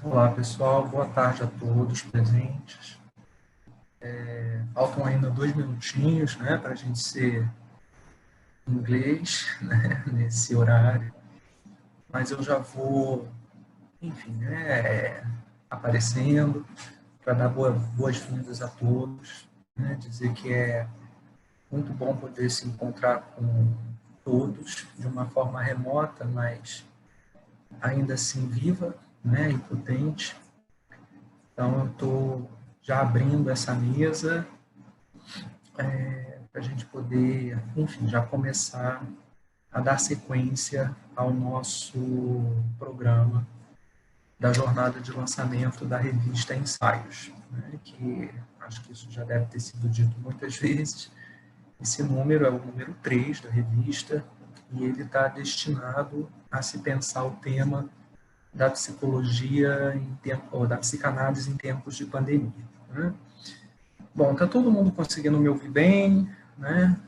Olá, pessoal. Boa tarde a todos presentes. Faltam ainda 2 minutinhos, né, para a gente ser em inglês, né, nesse horário. Mas eu já vou, enfim, né, aparecendo para dar boas-vindas a todos, né, dizer que é muito bom poder se encontrar com todos de uma forma remota, mas ainda assim viva, né, e potente. Então, eu estou já abrindo essa mesa para a gente poder, enfim, já começar a dar sequência ao nosso programa da jornada de lançamento da revista Ensaios, né, que acho que isso já deve ter sido dito muitas vezes. Esse número é o número 3 da revista e ele está destinado a se pensar o tema da psicologia em tempo, ou da psicanálise em tempos de pandemia, né? Bom, tá todo mundo conseguindo me ouvir bem, né?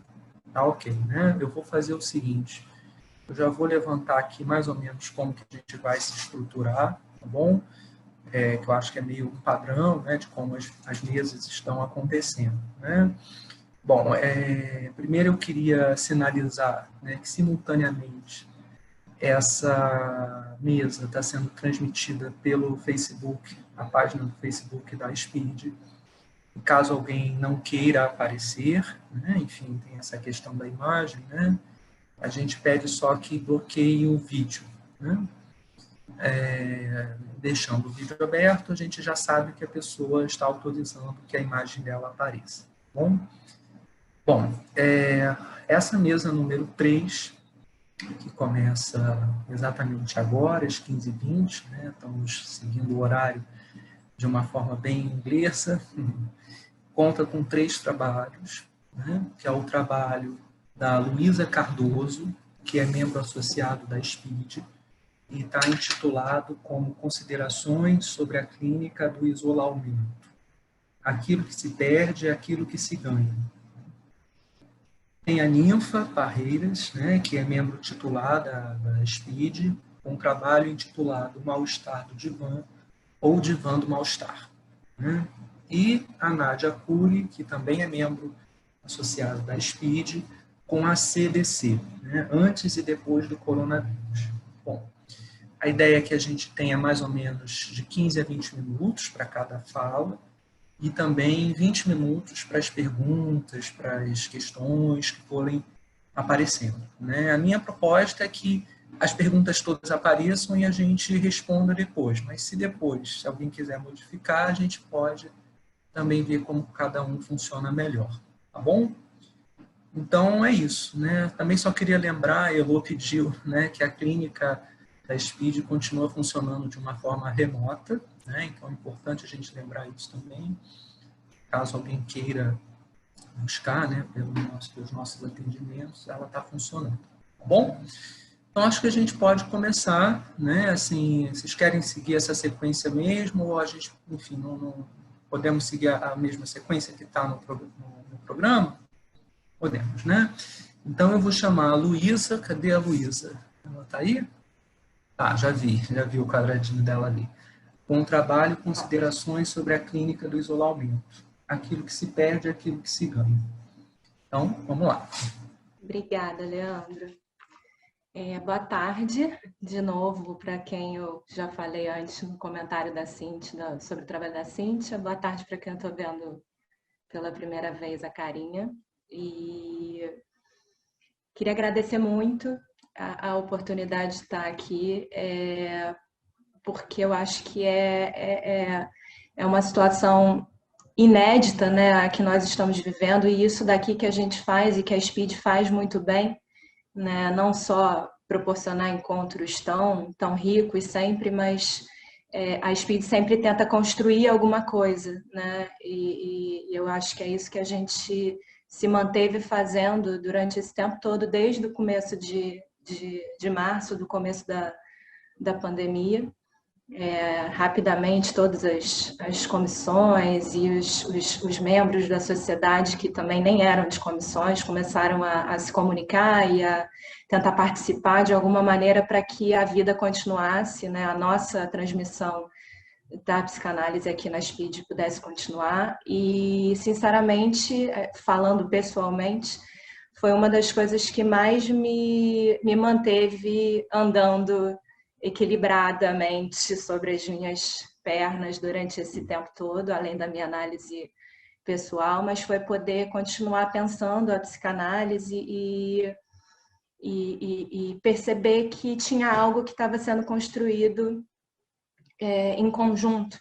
Tá ok, né? Eu vou fazer o seguinte, eu já vou levantar aqui mais ou menos como que a gente vai se estruturar, tá bom? Que eu acho que é meio um padrão, né, de como as mesas estão acontecendo, né? Bom, primeiro eu queria sinalizar, né, que simultaneamente essa mesa está sendo transmitida pelo Facebook, a página do Facebook da Speed. Caso alguém não queira aparecer, né, enfim, tem essa questão da imagem, né, a gente pede só que bloqueie o vídeo, né? Deixando o vídeo aberto, a gente já sabe que a pessoa está autorizando que a imagem dela apareça. Bom, essa mesa número 3, que começa exatamente agora, às 15h20, né? Estamos seguindo o horário de uma forma bem inglesa, conta com 3 trabalhos, né? Que é o trabalho da Luísa Cardoso, que é membro associado da SPID, e está intitulado como Considerações sobre a Clínica do Isolamento. Aquilo que se perde é aquilo que se ganha. Tem a Ninfa Parreiras, né, que é membro titular da SPID, com um trabalho intitulado Mal-Estar do Divã ou Divã do Mal-Estar, né? E a Nádia Cury, que também é membro associado da SPID, com a CDC, né, antes e depois do coronavírus. Bom, a ideia é que a gente tenha mais ou menos de 15 a 20 minutos para cada fala, e também 20 minutos para as perguntas, para as questões que forem aparecendo, né? A minha proposta é que as perguntas todas apareçam e a gente responda depois, mas se depois, se alguém quiser modificar, a gente pode também ver como cada um funciona melhor, tá bom? Então é isso, né? Também só queria lembrar, a Elô pediu, né, que a clínica da SPID continua funcionando de uma forma remota, né? Então é importante a gente lembrar isso também, caso alguém queira buscar, né, pelos nossos atendimentos, ela está funcionando, tá bom? Então acho que a gente pode começar, né? Assim, vocês querem seguir essa sequência mesmo ou a gente, enfim, não podemos seguir a mesma sequência que está no programa? Podemos, né? Então eu vou chamar a Luísa. Cadê a Luísa? Ela está aí? Ah, já vi o quadradinho dela ali. Com o trabalho, considerações sobre a clínica do isolamento. Aquilo que se perde, aquilo que se ganha. Então, vamos lá. Obrigada, Leandro. Boa tarde, de novo, para quem eu já falei antes no comentário da Cíntia, sobre o trabalho da Cíntia. Boa tarde para quem eu estou vendo pela primeira vez, a Carinha. E queria agradecer muito a oportunidade de estar aqui, porque eu acho que é uma situação inédita, né, a que nós estamos vivendo, e isso daqui que a gente faz e que a SPID faz muito bem, né, não só proporcionar encontros tão ricos sempre, mas a SPID sempre tenta construir alguma coisa, né, e eu acho que é isso que a gente se manteve fazendo durante esse tempo todo, desde o começo de março, do começo da pandemia. Rapidamente todas as comissões e os membros da sociedade, que também nem eram de comissões, começaram a se comunicar e a tentar participar de alguma maneira para que a vida continuasse, né? A nossa transmissão da psicanálise aqui na SPID pudesse continuar. E, sinceramente, falando pessoalmente, foi uma das coisas que mais me manteve andando equilibradamente sobre as minhas pernas durante esse tempo todo, além da minha análise pessoal, mas foi poder continuar pensando a psicanálise e perceber que tinha algo que estava sendo construído em conjunto,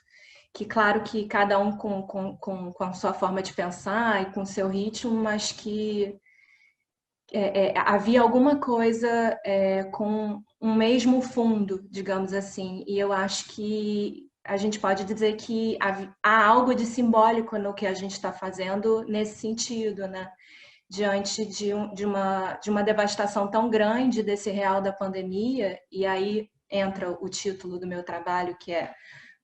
que claro que cada um com a sua forma de pensar e com o seu ritmo, mas que havia alguma coisa com um mesmo fundo, digamos assim, e eu acho que a gente pode dizer que há algo de simbólico no que a gente está fazendo nesse sentido, né? Diante de uma devastação tão grande desse real da pandemia, e aí entra o título do meu trabalho, que é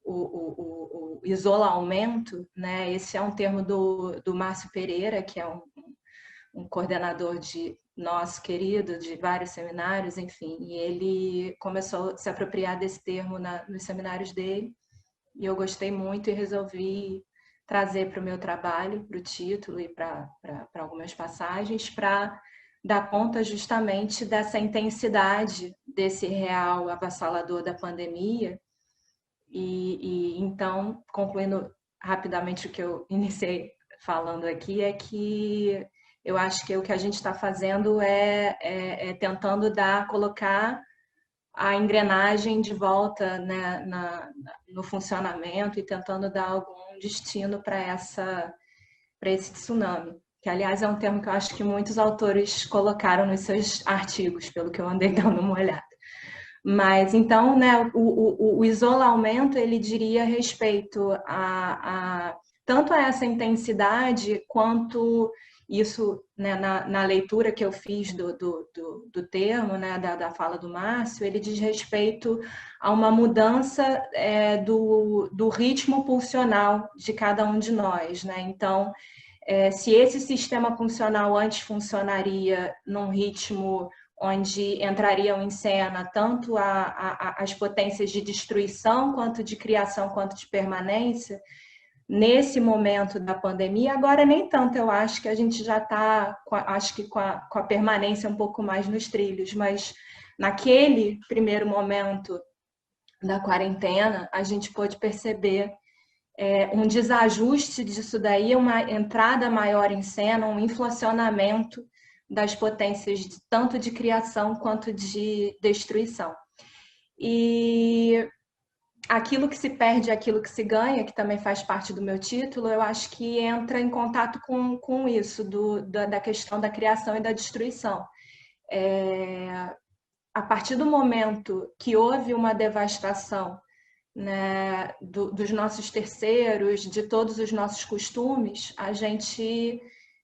o isolamento, né? Esse é um termo do Márcio Pereira, que é um coordenador nosso querido, de vários seminários, enfim, e ele começou a se apropriar desse termo nos seminários dele, e eu gostei muito e resolvi trazer para o meu trabalho, para o título e para algumas passagens, para dar conta justamente dessa intensidade desse real avassalador da pandemia. E então, concluindo rapidamente o que eu iniciei falando aqui, é que eu acho que o que a gente está fazendo é tentando colocar a engrenagem de volta, né, no funcionamento e tentando dar algum destino para esse tsunami, que aliás é um termo que eu acho que muitos autores colocaram nos seus artigos, pelo que eu andei dando uma olhada. Mas então, né, o isolamento, ele diria respeito tanto a essa intensidade quanto isso, né, na leitura que eu fiz do termo, né, da fala do Márcio, ele diz respeito a uma mudança do ritmo pulsional de cada um de nós, né? Então, se esse sistema funcional antes funcionaria num ritmo onde entrariam em cena tanto as potências de destruição, quanto de criação, quanto de permanência, nesse momento da pandemia, agora nem tanto, eu acho que a gente já está, acho que com a permanência um pouco mais nos trilhos, mas naquele primeiro momento da quarentena, a gente pôde perceber um desajuste disso daí, uma entrada maior em cena, um inflacionamento das potências tanto de criação quanto de destruição. E aquilo que se perde, aquilo que se ganha, que também faz parte do meu título, eu acho que entra em contato com isso, da questão da criação e da destruição. A partir do momento que houve uma devastação, né, dos nossos terceiros, de todos os nossos costumes, a gente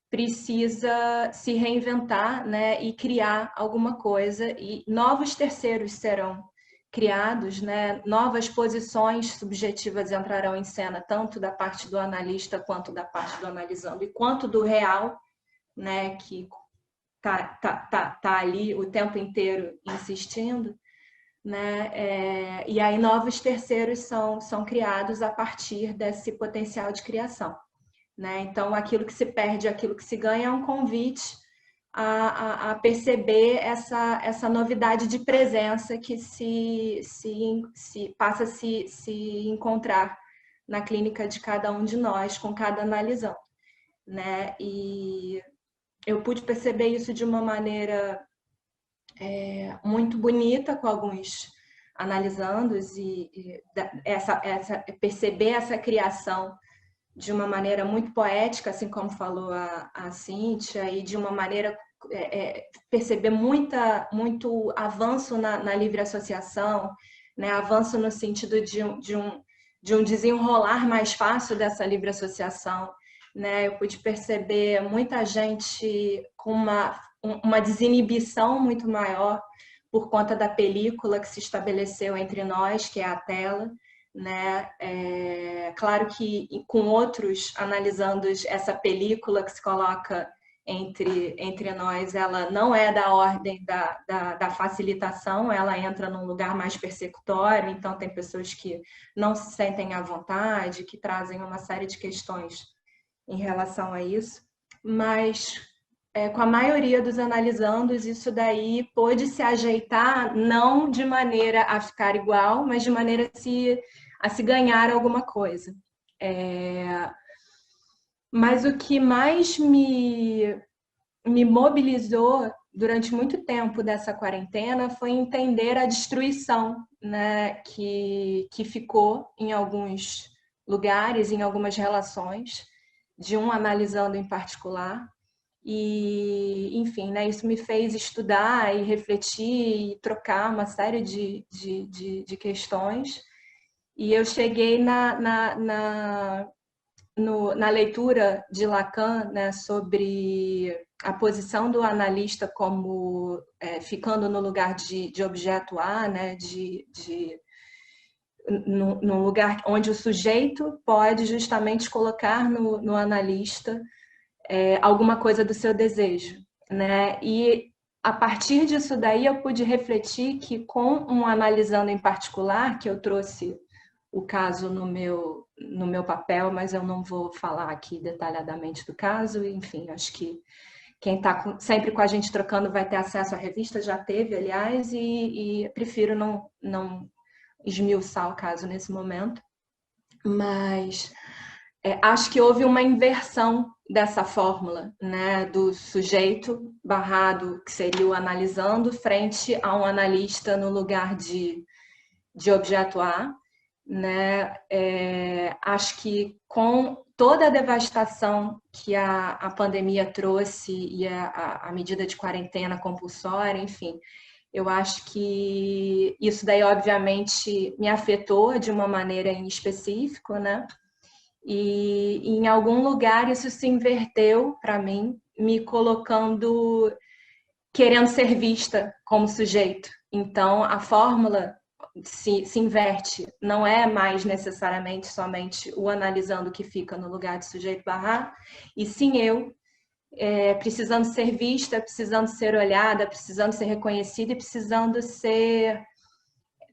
precisa se reinventar, né, e criar alguma coisa, e novos terceiros serão criados, né, novas posições subjetivas entrarão em cena, tanto da parte do analista quanto da parte do analisando, e quanto do real, né, que tá ali o tempo inteiro insistindo, né? E aí novos terceiros são criados a partir desse potencial de criação, né? Então, aquilo que se perde, aquilo que se ganha é um convite a perceber essa novidade de presença que passa a se encontrar na clínica de cada um de nós, com cada analisando, né? E eu pude perceber isso de uma maneira muito bonita com alguns analisandos e perceber essa criação de uma maneira muito poética, assim como falou a Cíntia, e de uma maneira perceber muito avanço na livre associação, né? Avanço no sentido de um desenrolar mais fácil dessa livre associação, né? Eu pude perceber muita gente com uma desinibição muito maior por conta da película que se estabeleceu entre nós, que é a tela, né? Claro que com outros analisando essa película que se coloca entre nós, ela não é da ordem da facilitação, ela entra num lugar mais persecutório, então tem pessoas que não se sentem à vontade, que trazem uma série de questões em relação a isso, mas com a maioria dos analisandos, isso daí pôde se ajeitar, não de maneira a ficar igual, mas de maneira a se ganhar alguma coisa. Mas o que mais me mobilizou durante muito tempo dessa quarentena foi entender a destruição, né, que ficou em alguns lugares, em algumas relações, de um analisando em particular. E, enfim, né, isso me fez estudar e refletir e trocar uma série de questões. E eu cheguei na leitura de Lacan, né, sobre a posição do analista como ficando no lugar de objeto A, né, num lugar onde o sujeito pode justamente colocar no analista alguma coisa do seu desejo, né? E a partir disso daí eu pude refletir que com um analisando em particular, que eu trouxe o caso no meu papel, mas eu não vou falar aqui detalhadamente do caso, enfim, acho que quem está sempre com a gente trocando vai ter acesso à revista, já teve, aliás, e prefiro não esmiuçar o caso nesse momento, mas acho que houve uma inversão dessa fórmula, né, do sujeito barrado, que seria o analisando, frente a um analista no lugar de objeto A, né? Acho que com toda a devastação que a pandemia trouxe e a medida de quarentena compulsória, enfim, eu acho que isso daí, obviamente, me afetou de uma maneira em específico, né? E em algum lugar isso se inverteu para mim, me colocando, querendo ser vista como sujeito. Então, a fórmula se inverte, não é mais necessariamente somente o analisando que fica no lugar de sujeito barrar, e sim eu, precisando ser vista, precisando ser olhada, precisando ser reconhecida e precisando ser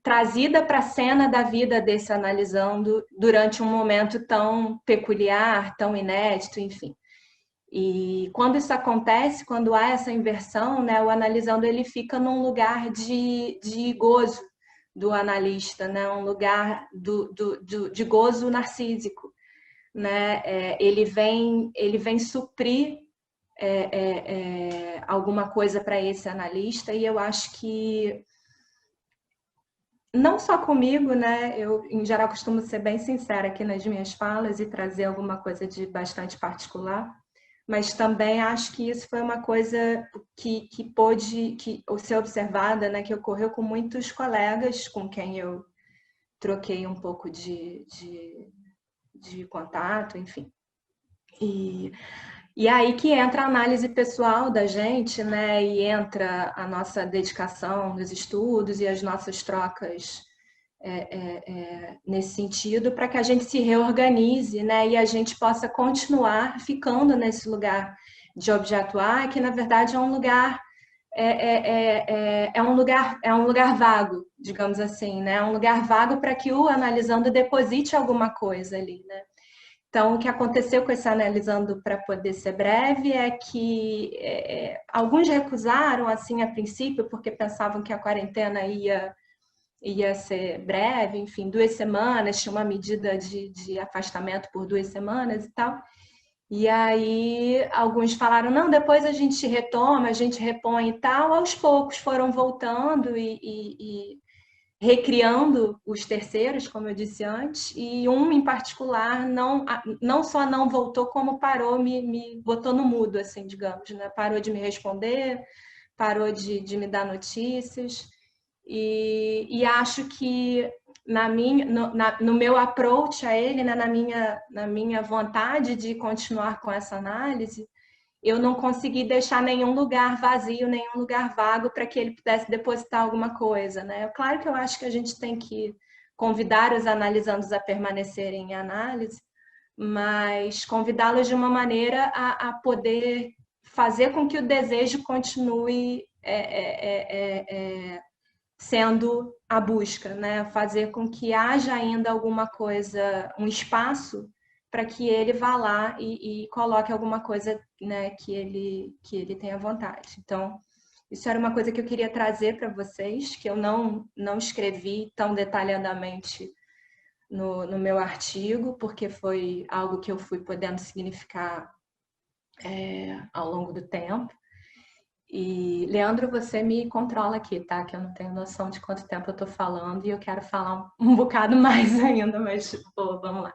trazida para a cena da vida desse analisando durante um momento tão peculiar, tão inédito, enfim. E quando isso acontece, quando há essa inversão, né, o analisando ele fica num lugar de gozo do analista, né, um lugar de gozo narcísico, né? Ele vem suprir alguma coisa para esse analista, e eu acho que não só comigo, né? Eu, em geral, costumo ser bem sincera aqui nas minhas falas e trazer alguma coisa de bastante particular, mas também acho que isso foi uma coisa que pôde ser observada, né? Que ocorreu com muitos colegas com quem eu troquei um pouco de contato, enfim. E aí que entra a análise pessoal da gente, né? E entra a nossa dedicação nos estudos e as nossas trocas nesse sentido, para que a gente se reorganize, né? E a gente possa continuar ficando nesse lugar de objeto A, que na verdade é um lugar um lugar vago, digamos assim, né? É um lugar vago para que o analisando deposite alguma coisa ali, né? Então, o que aconteceu com esse analisando, para poder ser breve, é que alguns recusaram, assim, a princípio, porque pensavam que a quarentena ia ser breve, enfim, 2 semanas, tinha uma medida de afastamento por 2 semanas e tal. E aí, alguns falaram, não, depois a gente retoma, a gente repõe e tal. Aos poucos foram voltando e recriando os terceiros, como eu disse antes, e um em particular não só não voltou, como parou, me botou no mudo, assim, digamos, né? Parou de me responder, parou de me dar notícias, e acho que no meu approach a ele, né? na minha vontade de continuar com essa análise, eu não consegui deixar nenhum lugar vazio, nenhum lugar vago para que ele pudesse depositar alguma coisa, né? Claro que eu acho que a gente tem que convidar os analisandos a permanecerem em análise, mas convidá-los de uma maneira a poder fazer com que o desejo continue sendo a busca, né? Fazer com que haja ainda alguma coisa, um espaço para que ele vá lá e coloque alguma coisa, né, que ele tenha vontade. Então, isso era uma coisa que eu queria trazer para vocês, que eu não escrevi tão detalhadamente no meu artigo, porque foi algo que eu fui podendo significar ao longo do tempo. E, Leandro, você me controla aqui, tá? Que eu não tenho noção de quanto tempo eu tô falando e eu quero falar um bocado mais ainda, mas, pô, vamos lá.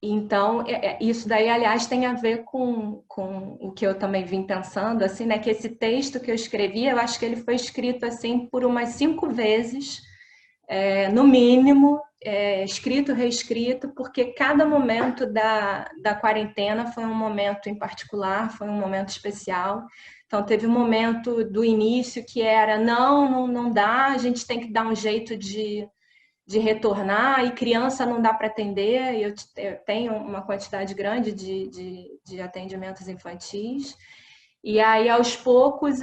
Então, isso daí, aliás, tem a ver com o que eu também vim pensando, assim, né? Que esse texto que eu escrevi, eu acho que ele foi escrito, assim, por umas 5 vezes, no mínimo, escrito, reescrito, porque cada momento da quarentena foi um momento em particular, foi um momento especial. Então, teve um momento do início que era, não dá, a gente tem que dar um jeito de retornar, e criança não dá para atender, eu tenho uma quantidade grande de atendimentos infantis, e aí, aos poucos,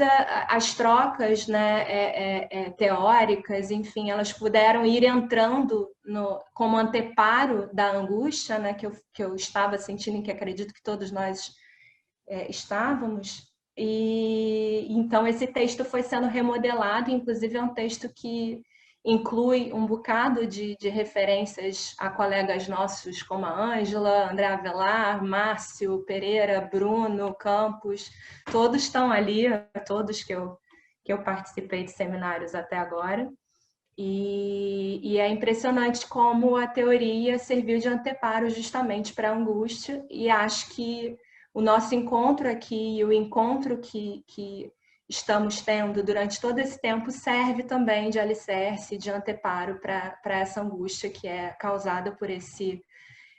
as trocas, né, teóricas, enfim, elas puderam ir entrando como anteparo da angústia, né, que eu estava sentindo e que acredito que todos nós estávamos. E então esse texto foi sendo remodelado, inclusive é um texto que inclui um bocado de referências a colegas nossos como a Ângela, André Avelar, Márcio Pereira, Bruno Campos, todos estão ali, todos que eu participei de seminários até agora. E é impressionante como a teoria serviu de anteparo justamente para a angústia, e acho que o nosso encontro aqui e o encontro que estamos tendo durante todo esse tempo serve também de alicerce, de anteparo para essa angústia que é causada por esse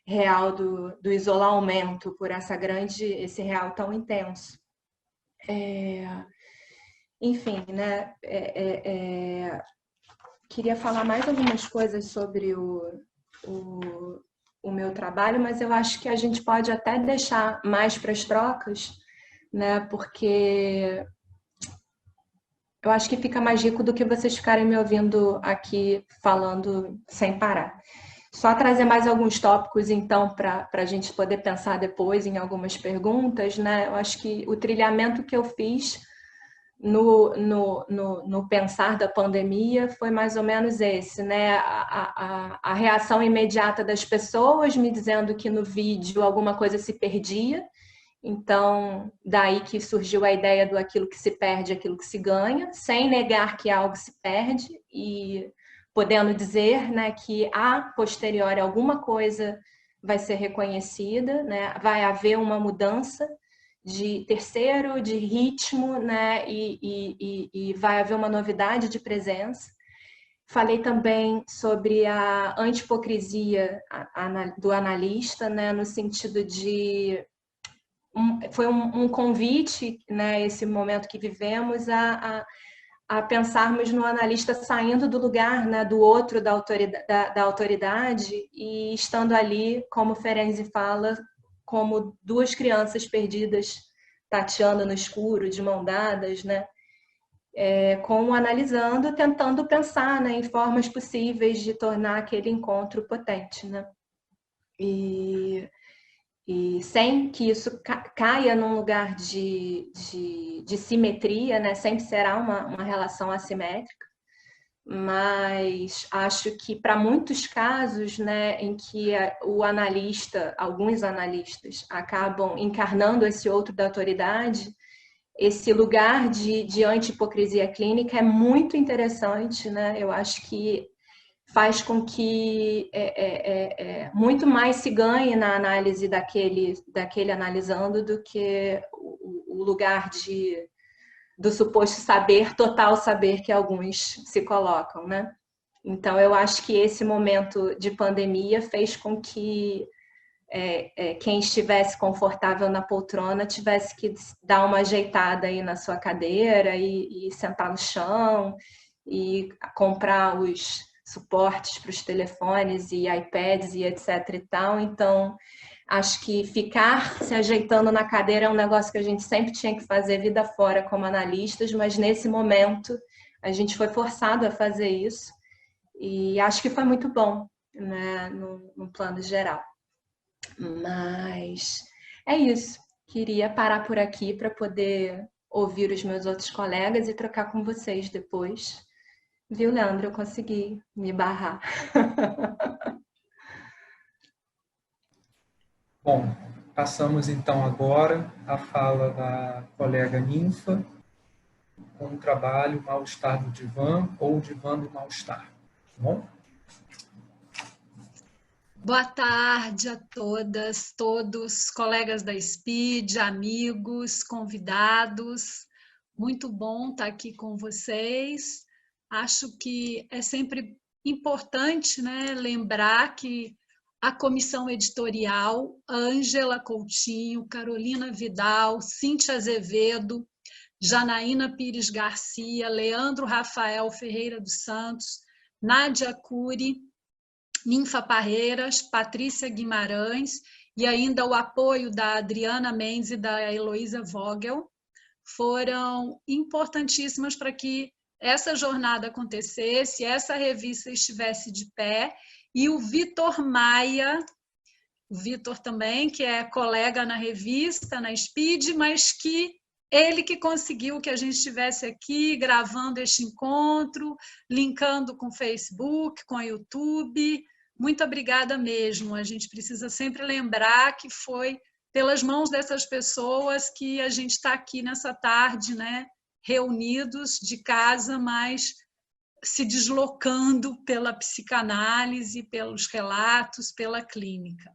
real do isolamento, por esse real tão intenso. Enfim, né? Queria falar mais algumas coisas sobre o meu trabalho, mas eu acho que a gente pode até deixar mais para as trocas, né? Porque eu acho que fica mais rico do que vocês ficarem me ouvindo aqui falando sem parar. Só trazer mais alguns tópicos, então, para a gente poder pensar depois em algumas perguntas, né? Eu acho que o trilhamento que eu fiz no pensar da pandemia foi mais ou menos esse, né? A reação imediata das pessoas me dizendo que no vídeo alguma coisa se perdia. Então, daí que surgiu a ideia do aquilo que se perde, aquilo que se ganha, sem negar que algo se perde e podendo dizer, né, que a posteriori alguma coisa vai ser reconhecida, né? Vai haver uma mudança de terceiro, de ritmo, né? E vai haver uma novidade de presença. Falei também sobre a antihipocrisia do analista, né? No sentido de foi um convite, né? Esse momento que vivemos a pensarmos no analista saindo do lugar, né, do outro, da autoridade, e estando ali, como Ferenczi fala, como 2 crianças perdidas tateando no escuro, de mão dadas, né? Analisando, tentando pensar, né, em formas possíveis de tornar aquele encontro potente, né? E sem que isso caia num lugar de simetria, né? Sempre será uma relação assimétrica, mas acho que para muitos casos, né, em que alguns analistas acabam encarnando esse outro da autoridade, esse lugar de anti-hipocrisia clínica é muito interessante, né? Eu acho que faz com que muito mais se ganhe na análise daquele analisando do que o lugar do suposto saber, total saber que alguns se colocam, né? Então, eu acho que esse momento de pandemia fez com que quem estivesse confortável na poltrona tivesse que dar uma ajeitada aí na sua cadeira e sentar no chão e comprar os suportes para os telefones e iPads e etc e tal. Então, Acho que ficar se ajeitando na cadeira é um negócio que a gente sempre tinha que fazer vida fora como analistas, mas nesse momento a gente foi forçado a fazer isso e acho que foi muito bom, né, no plano geral. Mas é isso. Queria parar por aqui para poder ouvir os meus outros colegas e trocar com vocês depois. Viu, Leandro? Eu consegui me barrar. Bom, passamos então agora à fala da colega Ninfa, com o trabalho Mal-Estar do Divã ou Divã do Mal-Estar. Tá bom? Boa tarde a todas, todos, colegas da SPID, amigos, convidados. Muito bom estar aqui com vocês. Acho que é sempre importante, né, lembrar que a comissão editorial, Ângela Coutinho, Carolina Vidal, Cíntia Azevedo, Janaína Pires Garcia, Leandro Rafael Ferreira dos Santos, Nádia Cury, Ninfa Parreiras, Patrícia Guimarães e ainda o apoio da Adriana Mendes e da Heloísa Vogel foram importantíssimas para que essa jornada acontecesse, essa revista estivesse de pé, e o Vitor Maia, o Vitor também, que é colega na revista, na SPID, mas que ele que conseguiu que a gente estivesse aqui gravando este encontro, linkando com o Facebook, com o YouTube. Muito obrigada mesmo. A gente precisa sempre lembrar que foi pelas mãos dessas pessoas que a gente está aqui nessa tarde, né, reunidos de casa, mas se deslocando pela psicanálise, pelos relatos, pela clínica.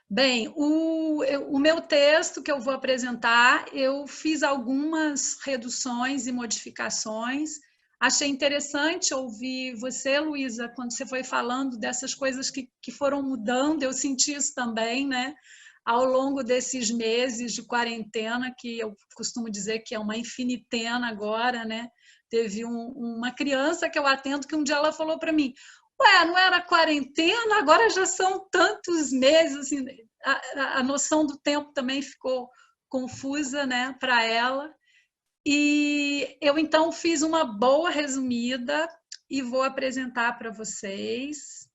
Bem, o meu texto que eu vou apresentar, eu fiz algumas reduções e modificações. Achei interessante ouvir você, Luísa, quando você foi falando dessas coisas que foram mudando. Eu senti isso também, né? Ao longo desses meses de quarentena, que eu costumo dizer que é uma infinitena agora, né? Teve uma criança que eu atendo que um dia ela falou para mim: ué, não era quarentena, agora já são tantos meses, assim, a noção do tempo também ficou confusa, né, para ela. E eu então fiz uma boa resumida e vou apresentar para vocês.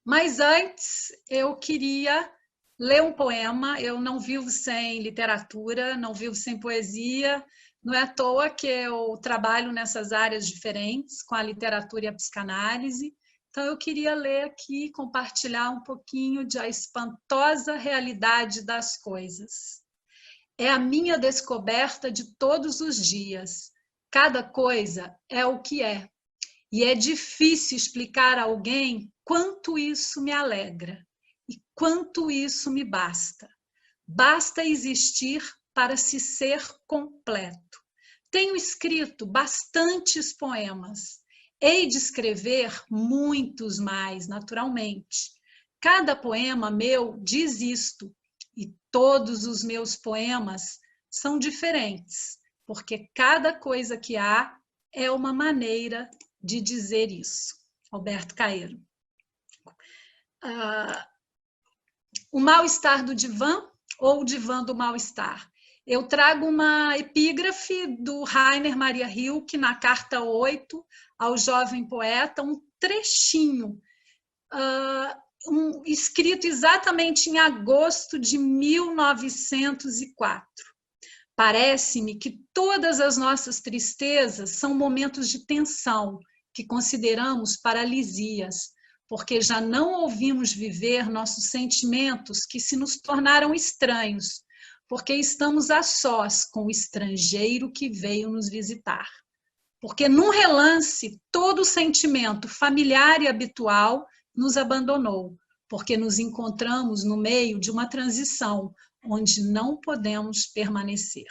Mas antes eu queria ler um poema. Eu não vivo sem literatura, não vivo sem poesia. Não é à toa que eu trabalho nessas áreas diferentes, com a literatura e a psicanálise. Então, eu queria ler aqui, compartilhar um pouquinho de A Espantosa Realidade das Coisas. É a minha descoberta de todos os dias. Cada coisa é o que é. E é difícil explicar a alguém quanto isso me alegra e quanto isso me basta. Basta existir para se ser completo. Tenho escrito bastantes poemas. Hei de escrever muitos mais, naturalmente. Cada poema meu diz isto, e todos os meus poemas são diferentes, porque cada coisa que há é uma maneira de dizer isso. Alberto Caeiro. O mal-estar do divã ou o divã do mal-estar? Eu trago uma epígrafe do Rainer Maria Rilke, na carta 8 ao jovem poeta, um trechinho, escrito exatamente em agosto de 1904. Parece-me que todas as nossas tristezas são momentos de tensão, que consideramos paralisias, porque já não ouvimos viver nossos sentimentos que se nos tornaram estranhos, porque estamos a sós com o estrangeiro que veio nos visitar. Porque num relance, todo o sentimento familiar e habitual nos abandonou, porque nos encontramos no meio de uma transição onde não podemos permanecer.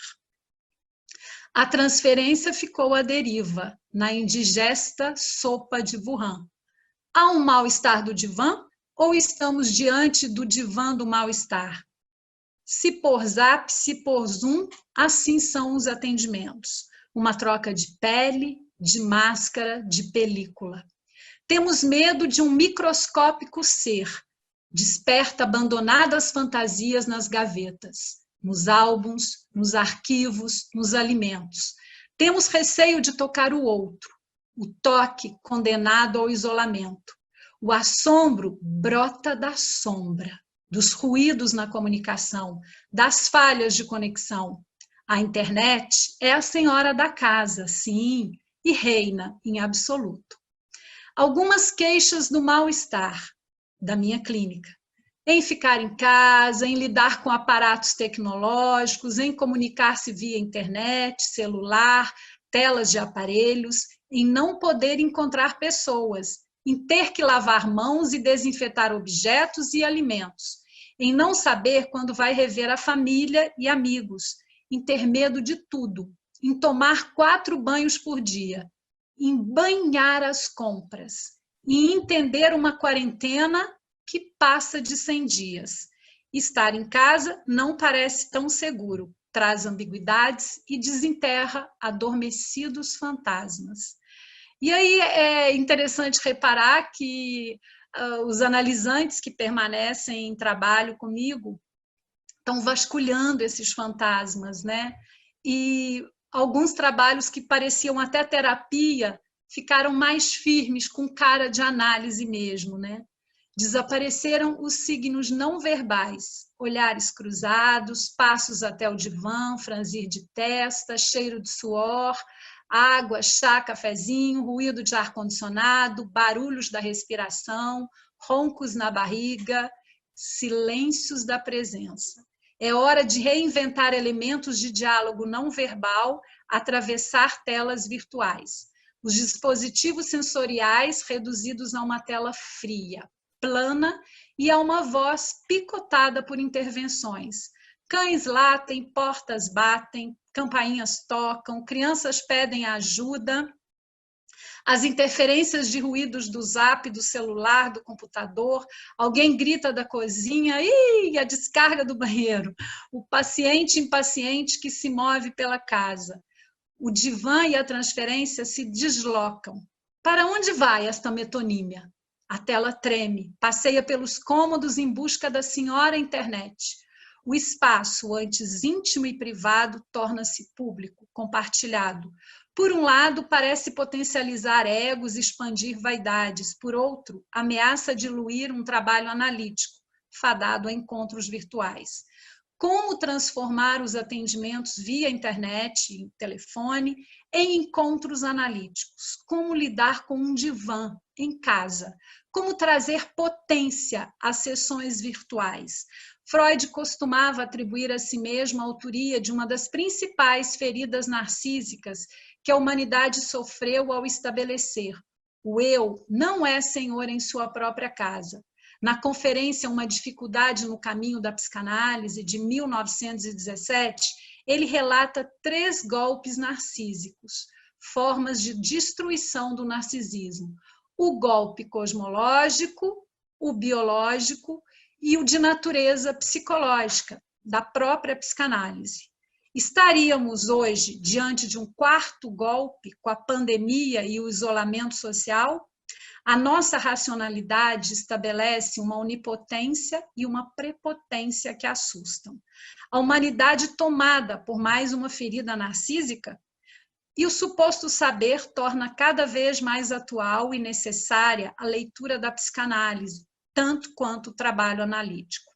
A transferência ficou à deriva, na indigesta sopa de Wuhan. Há um mal-estar do divã ou estamos diante do divã do mal-estar? Se por Zap, se por Zoom, assim são os atendimentos. Uma troca de pele, de máscara, de película. Temos medo de um microscópico ser, desperta abandonadas fantasias nas gavetas, nos álbuns, nos arquivos, nos alimentos. Temos receio de tocar o outro, o toque condenado ao isolamento. O assombro brota da sombra, dos ruídos na comunicação, das falhas de conexão. A internet é a senhora da casa, sim, e reina em absoluto. Algumas queixas do mal-estar da minha clínica, em ficar em casa, em lidar com aparatos tecnológicos, em comunicar-se via internet, celular, telas de aparelhos, em não poder encontrar pessoas, em ter que lavar mãos e desinfetar objetos e alimentos, em não saber quando vai rever a família e amigos, em ter medo de tudo, em tomar 4 banhos por dia, em banhar as compras, em entender uma quarentena que passa de 100 dias. Estar em casa não parece tão seguro, traz ambiguidades e desenterra adormecidos fantasmas. E aí é interessante reparar que os analisantes que permanecem em trabalho comigo estão vasculhando esses fantasmas, né? E alguns trabalhos que pareciam até terapia ficaram mais firmes, com cara de análise mesmo, né? Desapareceram os signos não verbais, olhares cruzados, passos até o divã, franzir de testa, cheiro de suor, água, chá, cafezinho, ruído de ar-condicionado, barulhos da respiração, roncos na barriga, silêncios da presença. É hora de reinventar elementos de diálogo não verbal, atravessar telas virtuais. Os dispositivos sensoriais reduzidos a uma tela fria, plana e a uma voz picotada por intervenções. Cães latem, portas batem, campainhas tocam, crianças pedem ajuda. As interferências de ruídos do zap, do celular, do computador, alguém grita da cozinha, e a descarga do banheiro, o paciente impaciente que se move pela casa. O divã e a transferência se deslocam. Para onde vai esta metonímia? A tela treme, passeia pelos cômodos em busca da senhora internet. O espaço, antes íntimo e privado, torna-se público, compartilhado. Por um lado, parece potencializar egos e expandir vaidades. Por outro, ameaça diluir um trabalho analítico, fadado a encontros virtuais. Como transformar os atendimentos via internet e telefone em encontros analíticos? Como lidar com um divã em casa? Como trazer potência às sessões virtuais? Freud costumava atribuir a si mesmo a autoria de uma das principais feridas narcísicas que a humanidade sofreu ao estabelecer: o eu não é senhor em sua própria casa. Na conferência Uma Dificuldade no Caminho da Psicanálise, de 1917, ele relata 3 golpes narcísicos, formas de destruição do narcisismo: o golpe cosmológico, o biológico e o de natureza psicológica, da própria psicanálise. Estaríamos hoje diante de um 4º golpe, com a pandemia e o isolamento social? A nossa racionalidade estabelece uma onipotência e uma prepotência que assustam. A humanidade tomada por mais uma ferida narcísica? E o suposto saber torna cada vez mais atual e necessária a leitura da psicanálise, tanto quanto o trabalho analítico.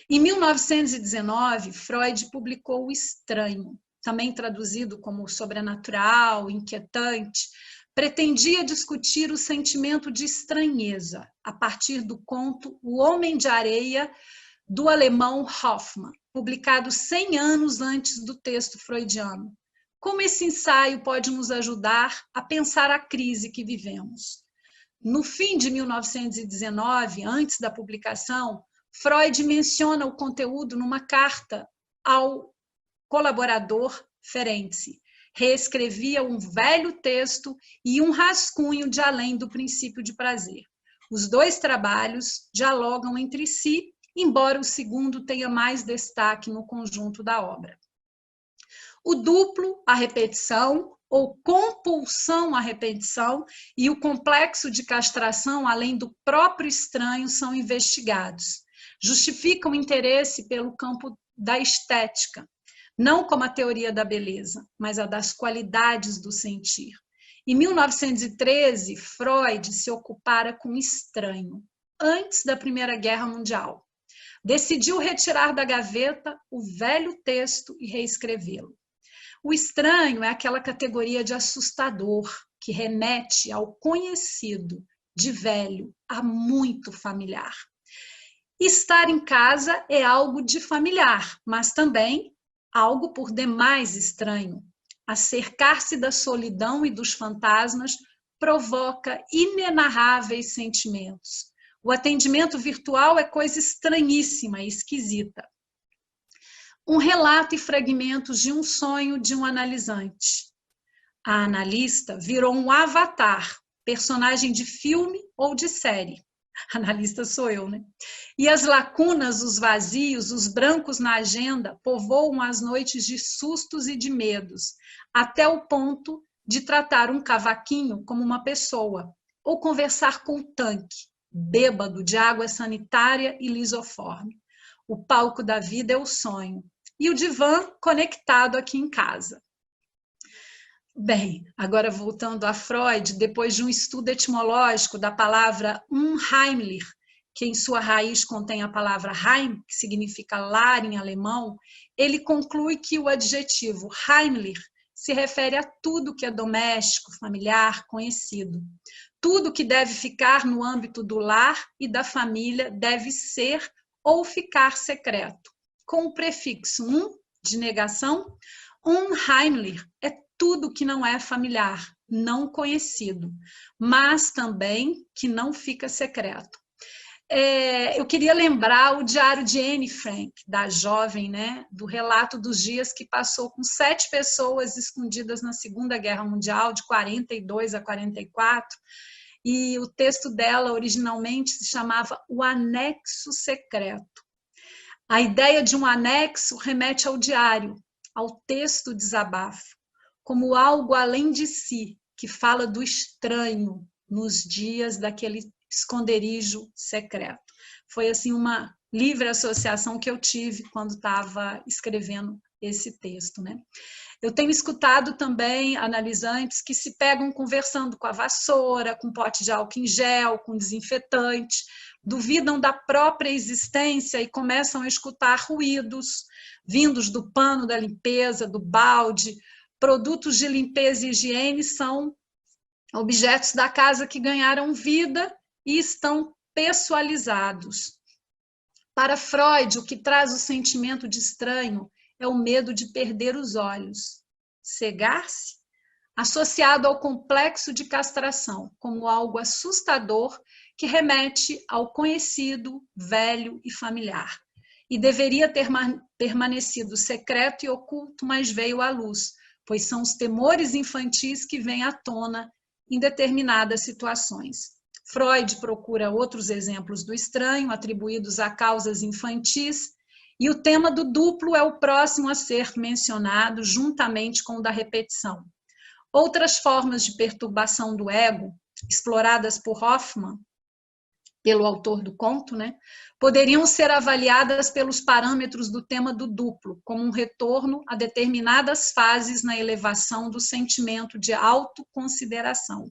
Em 1919, Freud publicou O Estranho, também traduzido como sobrenatural, inquietante. Pretendia discutir o sentimento de estranheza a partir do conto O Homem de Areia, do alemão Hoffmann, publicado 100 anos antes do texto freudiano. Como esse ensaio pode nos ajudar a pensar a crise que vivemos? No fim de 1919, antes da publicação, Freud menciona o conteúdo numa carta ao colaborador Ferenczi. Reescrevia um velho texto e um rascunho de Além do Princípio de Prazer. Os 2 trabalhos dialogam entre si, embora o segundo tenha mais destaque no conjunto da obra. o duplo, a repetição, ou compulsão à repetição, e o complexo de castração, além do próprio estranho, são investigados. Justificam o interesse pelo campo da estética, não como a teoria da beleza, mas a das qualidades do sentir. Em 1913, Freud se ocupara com o estranho, antes da Primeira Guerra Mundial. Decidiu retirar da gaveta o velho texto e reescrevê-lo. O estranho é aquela categoria de assustador que remete ao conhecido, de velho, a muito familiar. Estar em casa é algo de familiar, mas também algo por demais estranho. Acercar-se da solidão e dos fantasmas provoca inenarráveis sentimentos. O atendimento virtual é coisa estranhíssima e esquisita. Um relato e fragmentos de um sonho de um analisante. A analista virou um avatar, personagem de filme ou de série. Analista sou eu, né? E as lacunas, os vazios, os brancos na agenda povoam as noites de sustos e de medos, até o ponto de tratar um cavaquinho como uma pessoa, ou conversar com o tanque, bêbado de água sanitária e lisoforme. O palco da vida é o sonho, e o divã conectado aqui em casa. Bem, agora voltando a Freud, depois de um estudo etimológico da palavra unheimlich, que em sua raiz contém a palavra heim, que significa lar em alemão, ele conclui que o adjetivo heimlich se refere a tudo que é doméstico, familiar, conhecido. Tudo que deve ficar no âmbito do lar e da família deve ser ou ficar secreto. Com o prefixo de negação, unheimlich é tudo que não é familiar, não conhecido, mas também que não fica secreto. Eu queria lembrar o diário de Anne Frank, da jovem, né, do relato dos dias que passou com 7 pessoas escondidas na Segunda Guerra Mundial, de 42 a 44, e o texto dela originalmente se chamava O Anexo Secreto. A ideia de um anexo remete ao diário, ao texto desabafo, como algo além de si, que fala do estranho nos dias daquele esconderijo secreto. Foi assim uma livre associação que eu tive quando estava escrevendo esse texto, né? Eu tenho escutado também analisantes que se pegam conversando com a vassoura, com pote de álcool em gel, com desinfetante, duvidam da própria existência e começam a escutar ruídos vindos do pano da limpeza, do balde. Produtos de limpeza e higiene são objetos da casa que ganharam vida e estão pessoalizados. Para Freud, o que traz o sentimento de estranho é o medo de perder os olhos. Cegar-se, associado ao complexo de castração, como algo assustador que remete ao conhecido, velho e familiar. E deveria ter permanecido secreto e oculto, mas veio à luz, pois são os temores infantis que vêm à tona em determinadas situações. Freud procura outros exemplos do estranho, atribuídos a causas infantis, e o tema do duplo é o próximo a ser mencionado, juntamente com o da repetição. Outras formas de perturbação do ego, exploradas por Hoffmann, pelo autor do conto, né, poderiam ser avaliadas pelos parâmetros do tema do duplo, como um retorno a determinadas fases na elevação do sentimento de autoconsideração,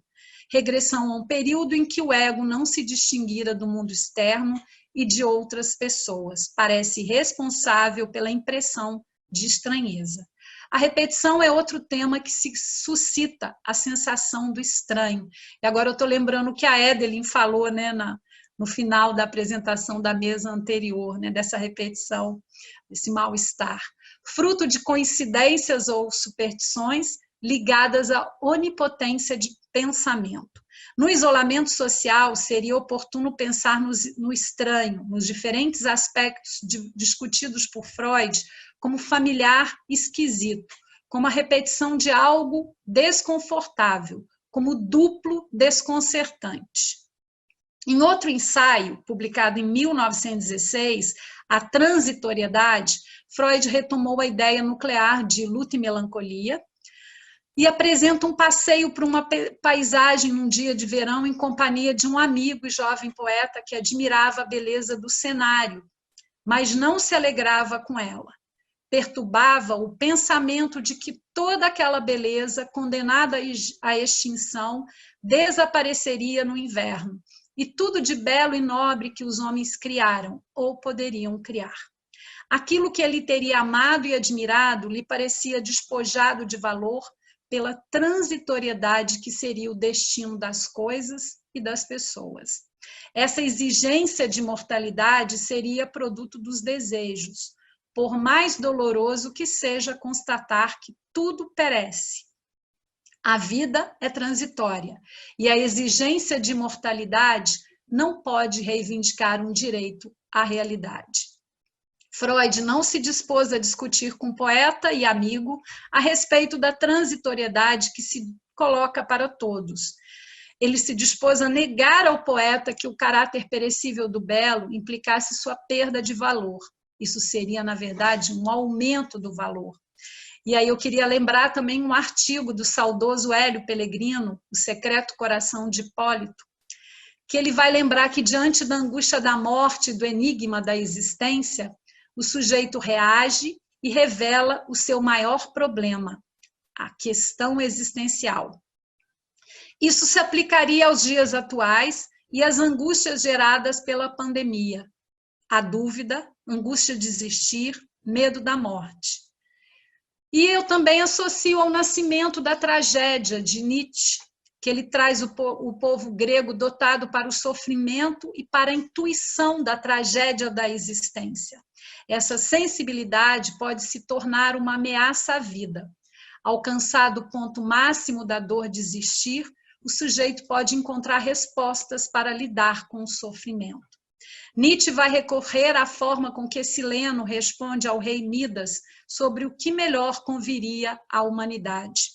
regressão a um período em que o ego não se distinguira do mundo externo e de outras pessoas, parece responsável pela impressão de estranheza. A repetição é outro tema que se suscita a sensação do estranho. E agora eu estou lembrando que a Edelyn falou, né, no final da apresentação da mesa anterior, né, dessa repetição, desse mal-estar. Fruto de coincidências ou superstições ligadas à onipotência de pensamento. No isolamento social, seria oportuno pensar no estranho, nos diferentes aspectos discutidos por Freud, como familiar esquisito, como a repetição de algo desconfortável, como duplo desconcertante. Em outro ensaio, publicado em 1916, A Transitoriedade, Freud retomou a ideia nuclear de luto e melancolia e apresenta um passeio por uma paisagem num dia de verão em companhia de um amigo e jovem poeta que admirava a beleza do cenário, mas não se alegrava com ela. Perturbava o pensamento de que toda aquela beleza, condenada à extinção, desapareceria no inverno, e tudo de belo e nobre que os homens criaram, ou poderiam criar. Aquilo que ele teria amado e admirado lhe parecia despojado de valor pela transitoriedade que seria o destino das coisas e das pessoas. Essa exigência de imortalidade seria produto dos desejos, por mais doloroso que seja constatar que tudo perece. A vida é transitória e a exigência de imortalidade não pode reivindicar um direito à realidade. Freud não se dispôs a discutir com poeta e amigo a respeito da transitoriedade que se coloca para todos. Ele se dispôs a negar ao poeta que o caráter perecível do belo implicasse sua perda de valor. Isso seria, na verdade, um aumento do valor. E aí eu queria lembrar também um artigo do saudoso Hélio Pellegrino, O Secreto Coração de Hipólito, que ele vai lembrar que diante da angústia da morte, do enigma da existência, o sujeito reage e revela o seu maior problema, a questão existencial. Isso se aplicaria aos dias atuais e às angústias geradas pela pandemia. A dúvida, angústia de existir, medo da morte. E eu também associo ao nascimento da tragédia de Nietzsche, que ele traz o povo grego dotado para o sofrimento e para a intuição da tragédia da existência. Essa sensibilidade pode se tornar uma ameaça à vida. Alcançado o ponto máximo da dor de existir, o sujeito pode encontrar respostas para lidar com o sofrimento. Nietzsche vai recorrer à forma com que Sileno responde ao rei Midas sobre o que melhor conviria à humanidade.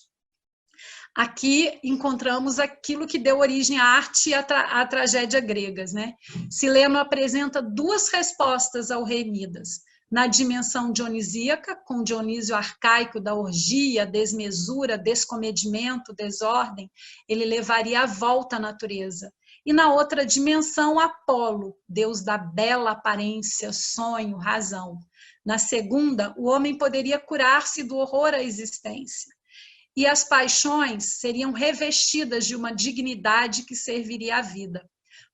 Aqui encontramos aquilo que deu origem à arte e à tragédia gregas, né? Sileno apresenta duas respostas ao rei Midas. Na dimensão dionisíaca, com Dionísio arcaico da orgia, desmesura, descomedimento, desordem, ele levaria a volta à natureza. E na outra dimensão, Apolo, deus da bela aparência, sonho, razão. Na segunda, o homem poderia curar-se do horror à existência. E as paixões seriam revestidas de uma dignidade que serviria à vida.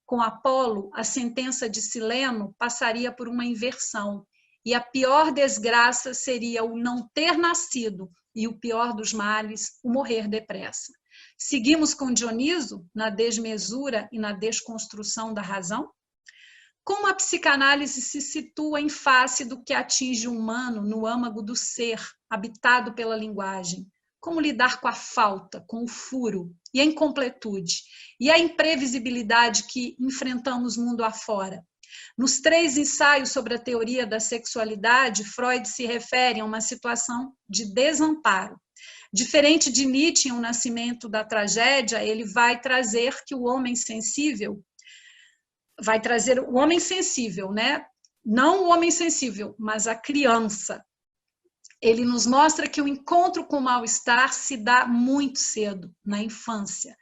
Com Apolo, a sentença de Sileno passaria por uma inversão, e a pior desgraça seria o não ter nascido, e o pior dos males, o morrer depressa. Seguimos com Dioniso na desmesura e na desconstrução da razão? Como a psicanálise se situa em face do que atinge o humano no âmago do ser, habitado pela linguagem? Como lidar com a falta, com o furo e a incompletude e a imprevisibilidade que enfrentamos mundo afora? Nos 3 ensaios sobre a teoria da sexualidade, Freud se refere a uma situação de desamparo. Diferente de Nietzsche, em O Nascimento da Tragédia, ele vai trazer que o homem sensível, né? Não o homem sensível, mas a criança. Ele nos mostra que o encontro com o mal-estar se dá muito cedo, na infância.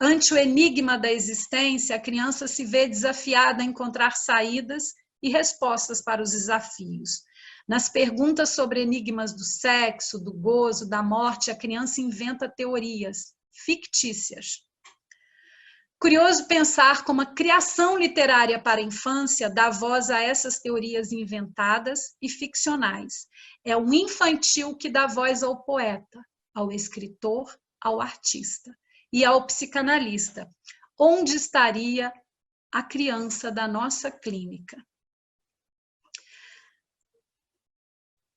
Ante o enigma da existência, a criança se vê desafiada a encontrar saídas e respostas para os desafios. Nas perguntas sobre enigmas do sexo, do gozo, da morte, a criança inventa teorias fictícias. Curioso pensar como a criação literária para a infância dá voz a essas teorias inventadas e ficcionais. É o infantil que dá voz ao poeta, ao escritor, ao artista e ao psicanalista. Onde estaria a criança da nossa clínica?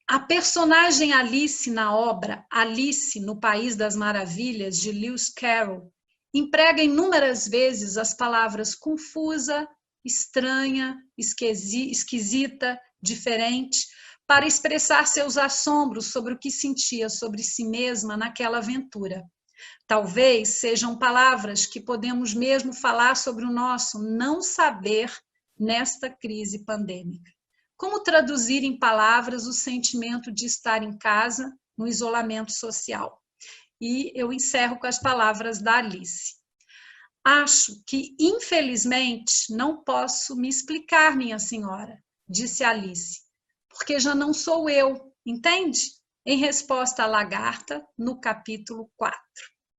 A personagem Alice na obra Alice no País das Maravilhas, de Lewis Carroll, emprega inúmeras vezes as palavras confusa, estranha, esquisita, diferente, para expressar seus assombros sobre o que sentia sobre si mesma naquela aventura. Talvez sejam palavras que podemos mesmo falar sobre o nosso não saber nesta crise pandêmica. Como traduzir em palavras o sentimento de estar em casa, no isolamento social? E eu encerro com as palavras da Alice. Acho que, infelizmente, não posso me explicar, minha senhora, disse Alice, porque já não sou eu, entende? Em resposta à lagarta, no capítulo 4.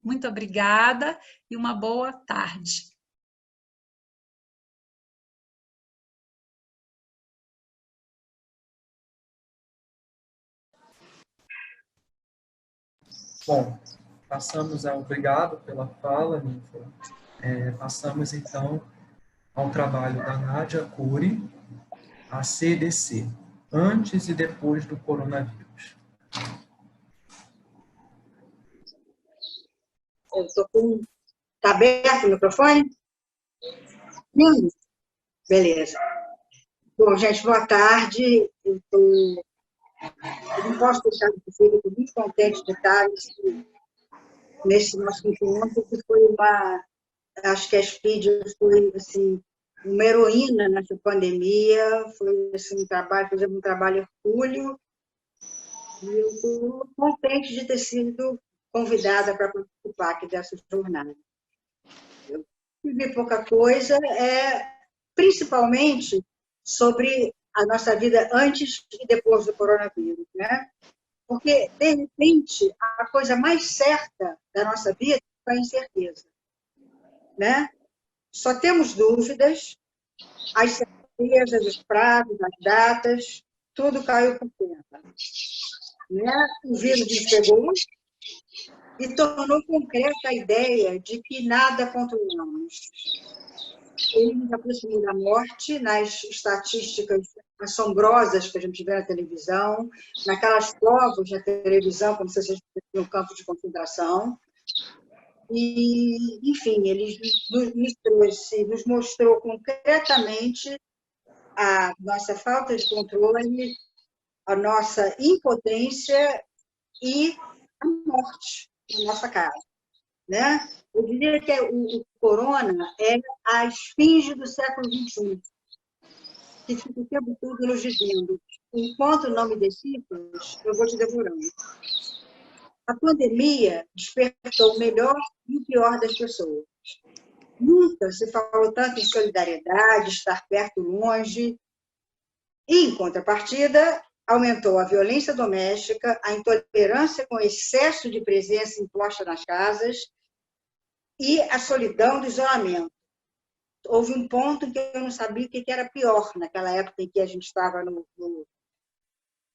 Muito obrigada e uma boa tarde. Bom, passamos a obrigado pela fala, Ninfa. Passamos, então, ao trabalho da Nádia Cury, a CDC, antes e depois do coronavírus. Eu estou com... Está aberto o microfone? Sim. Beleza. Bom, gente, boa tarde. Eu não posso deixar de dizer que estou muito contente de estar nesse nosso encontro, que foi acho que a Speed foi, assim, uma heroína nessa pandemia, foi, assim, fizemos um trabalho hercúleo, e eu estou contente de ter sido convidada para participar aqui dessa jornada. Eu vi pouca coisa, principalmente sobre a nossa vida antes e depois do coronavírus, né? Porque, de repente, a coisa mais certa da nossa vida é a incerteza, né? Só temos dúvidas, as certezas, os prazos, as datas, tudo caiu por terra, né? O vírus nos pegou e tornou concreta a ideia de que nada controlamos. Ele nos aproximou da morte nas estatísticas assombrosas que a gente vê na televisão, naquelas provas na televisão, como se fosse um campo de concentração. E, enfim, ele nos mostrou concretamente a nossa falta de controle, a nossa impotência e a morte na nossa casa, né? Eu diria que o corona é a esfinge do século XXI, que fica o tempo todo nos dizendo: enquanto não me decifras, eu vou te devorando. A pandemia despertou o melhor e o pior das pessoas. Nunca se falou tanto em solidariedade, estar perto, longe. E, em contrapartida, aumentou a violência doméstica, a intolerância com excesso de presença imposta nas casas e a solidão do isolamento. Houve um ponto em que eu não sabia o que era pior, naquela época em que a gente estava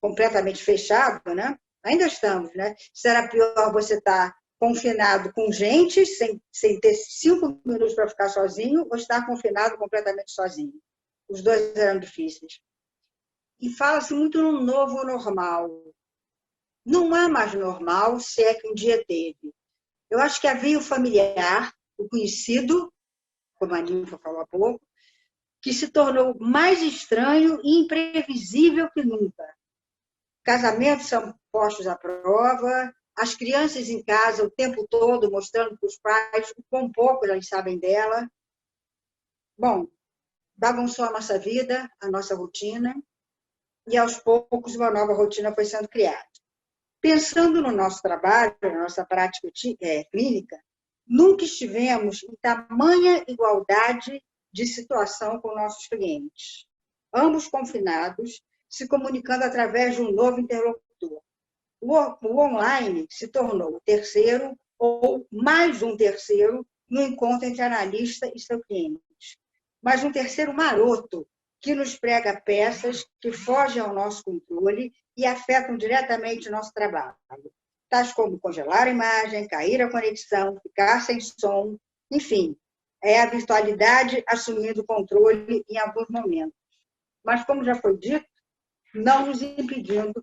completamente fechado, né? Ainda estamos, né? Se era pior você estar confinado com gente, sem ter 5 minutos para ficar sozinho, ou estar confinado completamente sozinho. Os dois eram difíceis. E fala-se muito no novo normal. Não há mais normal, se é que um dia teve. Eu acho que havia o familiar, o conhecido, como a Ninfa falou há pouco, que se tornou mais estranho e imprevisível que nunca. Casamentos são postos à prova, as crianças em casa o tempo todo mostrando para os pais o quão pouco eles sabem dela. Bom, bagunçou a nossa vida, a nossa rotina, e aos poucos uma nova rotina foi sendo criada. Pensando no nosso trabalho, na nossa prática clínica, nunca estivemos em tamanha igualdade de situação com nossos clientes. Ambos confinados, se comunicando através de um novo interlocutor. O online se tornou o terceiro ou mais um terceiro no encontro entre analista e seu cliente. Mas um terceiro maroto, que nos prega peças que fogem ao nosso controle e afetam diretamente o nosso trabalho, tais como congelar a imagem, cair a conexão, ficar sem som, enfim, é a virtualidade assumindo o controle em alguns momentos. Mas, como já foi dito, não nos impedindo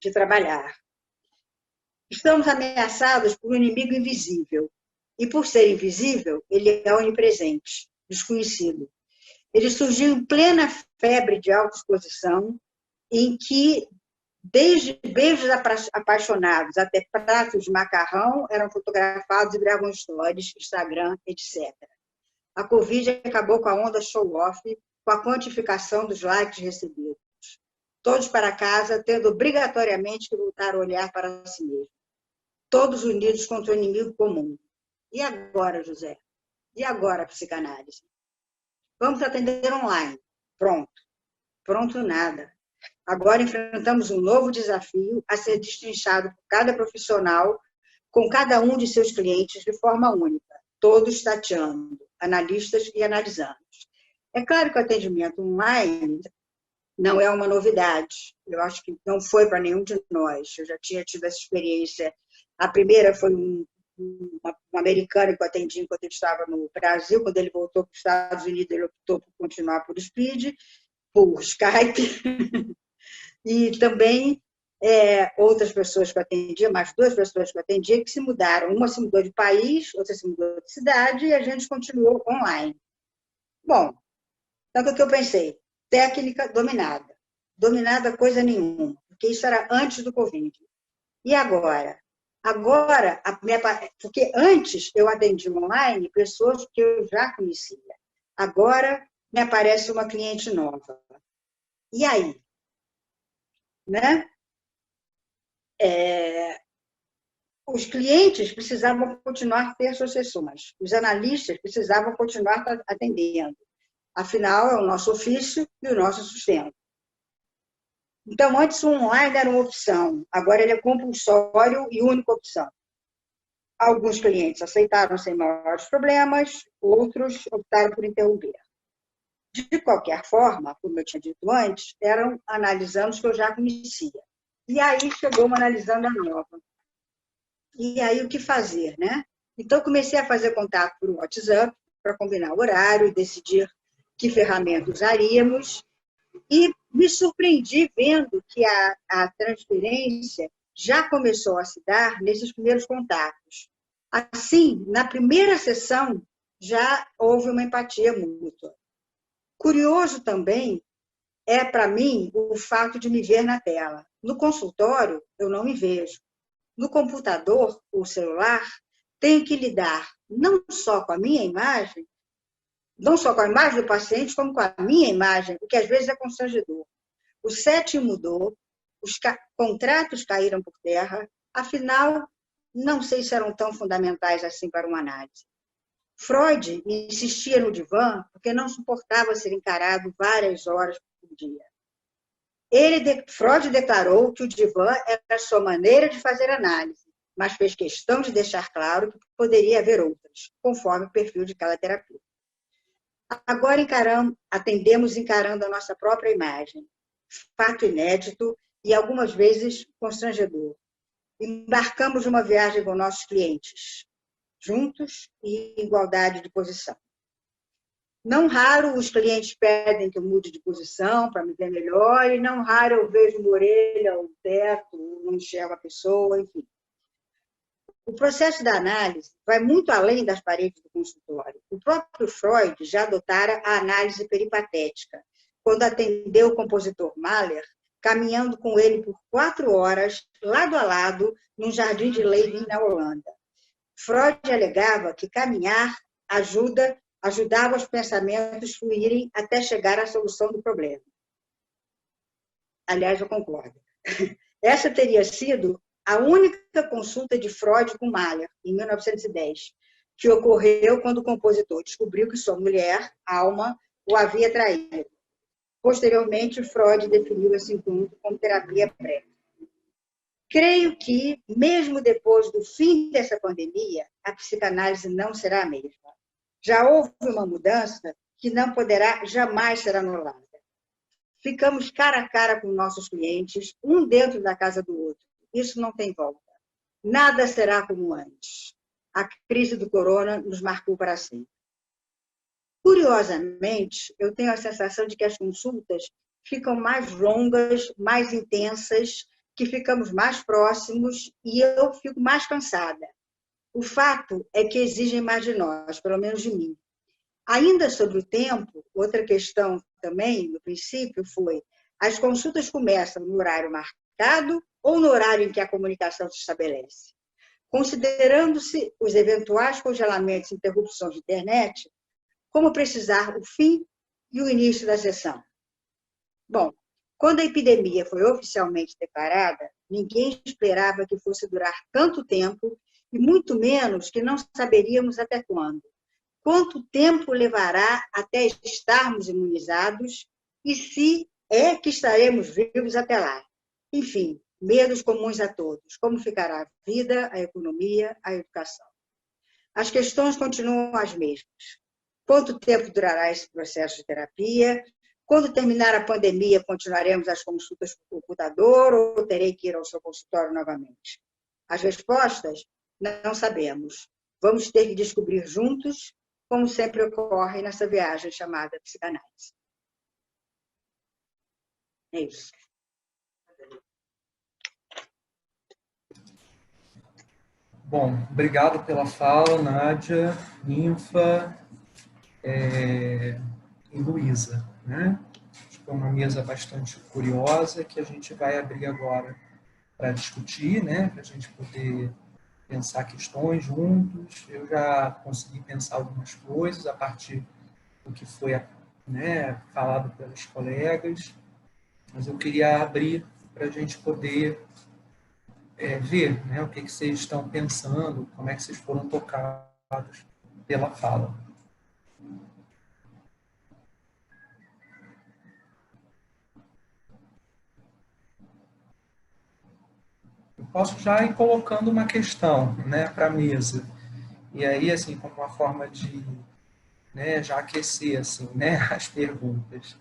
de trabalhar. Estamos ameaçados por um inimigo invisível, e por ser invisível, ele é onipresente, desconhecido. Ele surgiu em plena febre de autoexposição, em que Desde beijos apaixonados até pratos de macarrão eram fotografados e viravam stories, Instagram, etc. A Covid acabou com a onda show-off, com a quantificação dos likes recebidos. Todos para casa, tendo obrigatoriamente que voltar a olhar para si mesmo. Todos unidos contra o inimigo comum. E agora, José? E agora, psicanálise? Vamos atender online. Pronto. Pronto nada. Agora enfrentamos um novo desafio a ser destrinchado por cada profissional, com cada um de seus clientes de forma única, todos tateando, analistas e analisando. É claro que o atendimento online não é uma novidade. Eu acho que não foi para nenhum de nós. Eu já tinha tido essa experiência. A primeira foi um americano que eu atendi enquanto ele estava no Brasil. Quando ele voltou para os Estados Unidos, ele optou por continuar por Speed, por Skype. E também outras pessoas que eu atendia, mais 2 pessoas que eu atendia, que se mudaram. Uma se mudou de país, outra se mudou de cidade, e a gente continuou online. Bom, então o que eu pensei? Técnica dominada. Dominada coisa nenhuma, porque isso era antes do Covid. E agora? Agora, porque antes eu atendia online pessoas que eu já conhecia. Agora me aparece uma cliente nova. E aí? Né? Os clientes precisavam continuar a ter suas sessões. Os analistas precisavam continuar atendendo. Afinal, é o nosso ofício e o nosso sustento. Então, antes o online era uma opção, agora ele é compulsório e única opção. Alguns clientes aceitaram sem maiores problemas, outros optaram por interromper. De qualquer forma, como eu tinha dito antes, eram analisandos que eu já conhecia. E aí chegou uma analisanda nova. E aí o que fazer, né? Então, comecei a fazer contato por WhatsApp para combinar o horário, decidir que ferramenta usaríamos, e me surpreendi vendo que a transferência já começou a se dar nesses primeiros contatos. Assim, na primeira sessão, já houve uma empatia mútua. Curioso também para mim, o fato de me ver na tela. No consultório, eu não me vejo. No computador ou celular, tenho que lidar não só com a minha imagem, não só com a imagem do paciente, como com a minha imagem, o que às vezes é constrangedor. O setting mudou, os contratos caíram por terra, afinal, não sei se eram tão fundamentais assim para uma análise. Freud insistia no divã porque não suportava ser encarado várias horas por dia. Freud declarou que o divã era a sua maneira de fazer análise, mas fez questão de deixar claro que poderia haver outras, conforme o perfil de cada terapeuta. Agora atendemos encarando a nossa própria imagem, fato inédito e algumas vezes constrangedor. Embarcamos numa viagem com nossos clientes, juntos e em igualdade de posição. Não raro os clientes pedem que eu mude de posição para me ver melhor, e não raro eu vejo uma orelha, um teto, não enxergo a pessoa, enfim. O processo da análise vai muito além das paredes do consultório. O próprio Freud já adotara a análise peripatética, quando atendeu o compositor Mahler, caminhando com ele por 4 horas, lado a lado, num jardim de Leiden, na Holanda. Freud alegava que caminhar ajudava os pensamentos a fluírem até chegar à solução do problema. Aliás, eu concordo. Essa teria sido a única consulta de Freud com Mahler, em 1910, que ocorreu quando o compositor descobriu que sua mulher, Alma, o havia traído. Posteriormente, Freud definiu esse encontro como terapia breve. Creio que, mesmo depois do fim dessa pandemia, a psicanálise não será a mesma. Já houve uma mudança que não poderá jamais ser anulada. Ficamos cara a cara com nossos clientes, um dentro da casa do outro. Isso não tem volta. Nada será como antes. A crise do corona nos marcou para sempre. Curiosamente, eu tenho a sensação de que as consultas ficam mais longas, mais intensas, que ficamos mais próximos e eu fico mais cansada. O fato é que exigem mais de nós, pelo menos de mim. Ainda sobre o tempo, outra questão também, no princípio, foi As consultas começam no horário marcado ou no horário em que a comunicação se estabelece? Considerando-se os eventuais congelamentos e interrupções de internet, como precisar o fim e o início da sessão? Bom, quando a epidemia foi oficialmente declarada, ninguém esperava que fosse durar tanto tempo e muito menos que não saberíamos até quando. Quanto tempo levará até estarmos imunizados e se é que estaremos vivos até lá? Enfim, medos comuns a todos. Como ficará a vida, a economia, a educação? As questões continuam as mesmas. Quanto tempo durará esse processo de terapia? Quando terminar a pandemia, continuaremos as consultas por computador ou terei que ir ao seu consultório novamente? As respostas, não sabemos. Vamos ter que descobrir juntos, como sempre ocorre nessa viagem chamada psicanálise. É isso. Bom, obrigado pela fala, Nádia, Ninfa e Luísa, né? Acho que é uma mesa bastante curiosa que a gente vai abrir agora para discutir, né? Para a gente poder pensar questões juntos. Eu já consegui pensar algumas coisas a partir do que foi, né, falado pelos colegas, mas eu queria abrir para a gente poder ver, né, o que vocês estão pensando, como é que vocês foram tocados pela fala. Eu posso já ir colocando uma questão, né, para a mesa. E aí, assim, como uma forma de, né, já aquecer assim, né, as perguntas.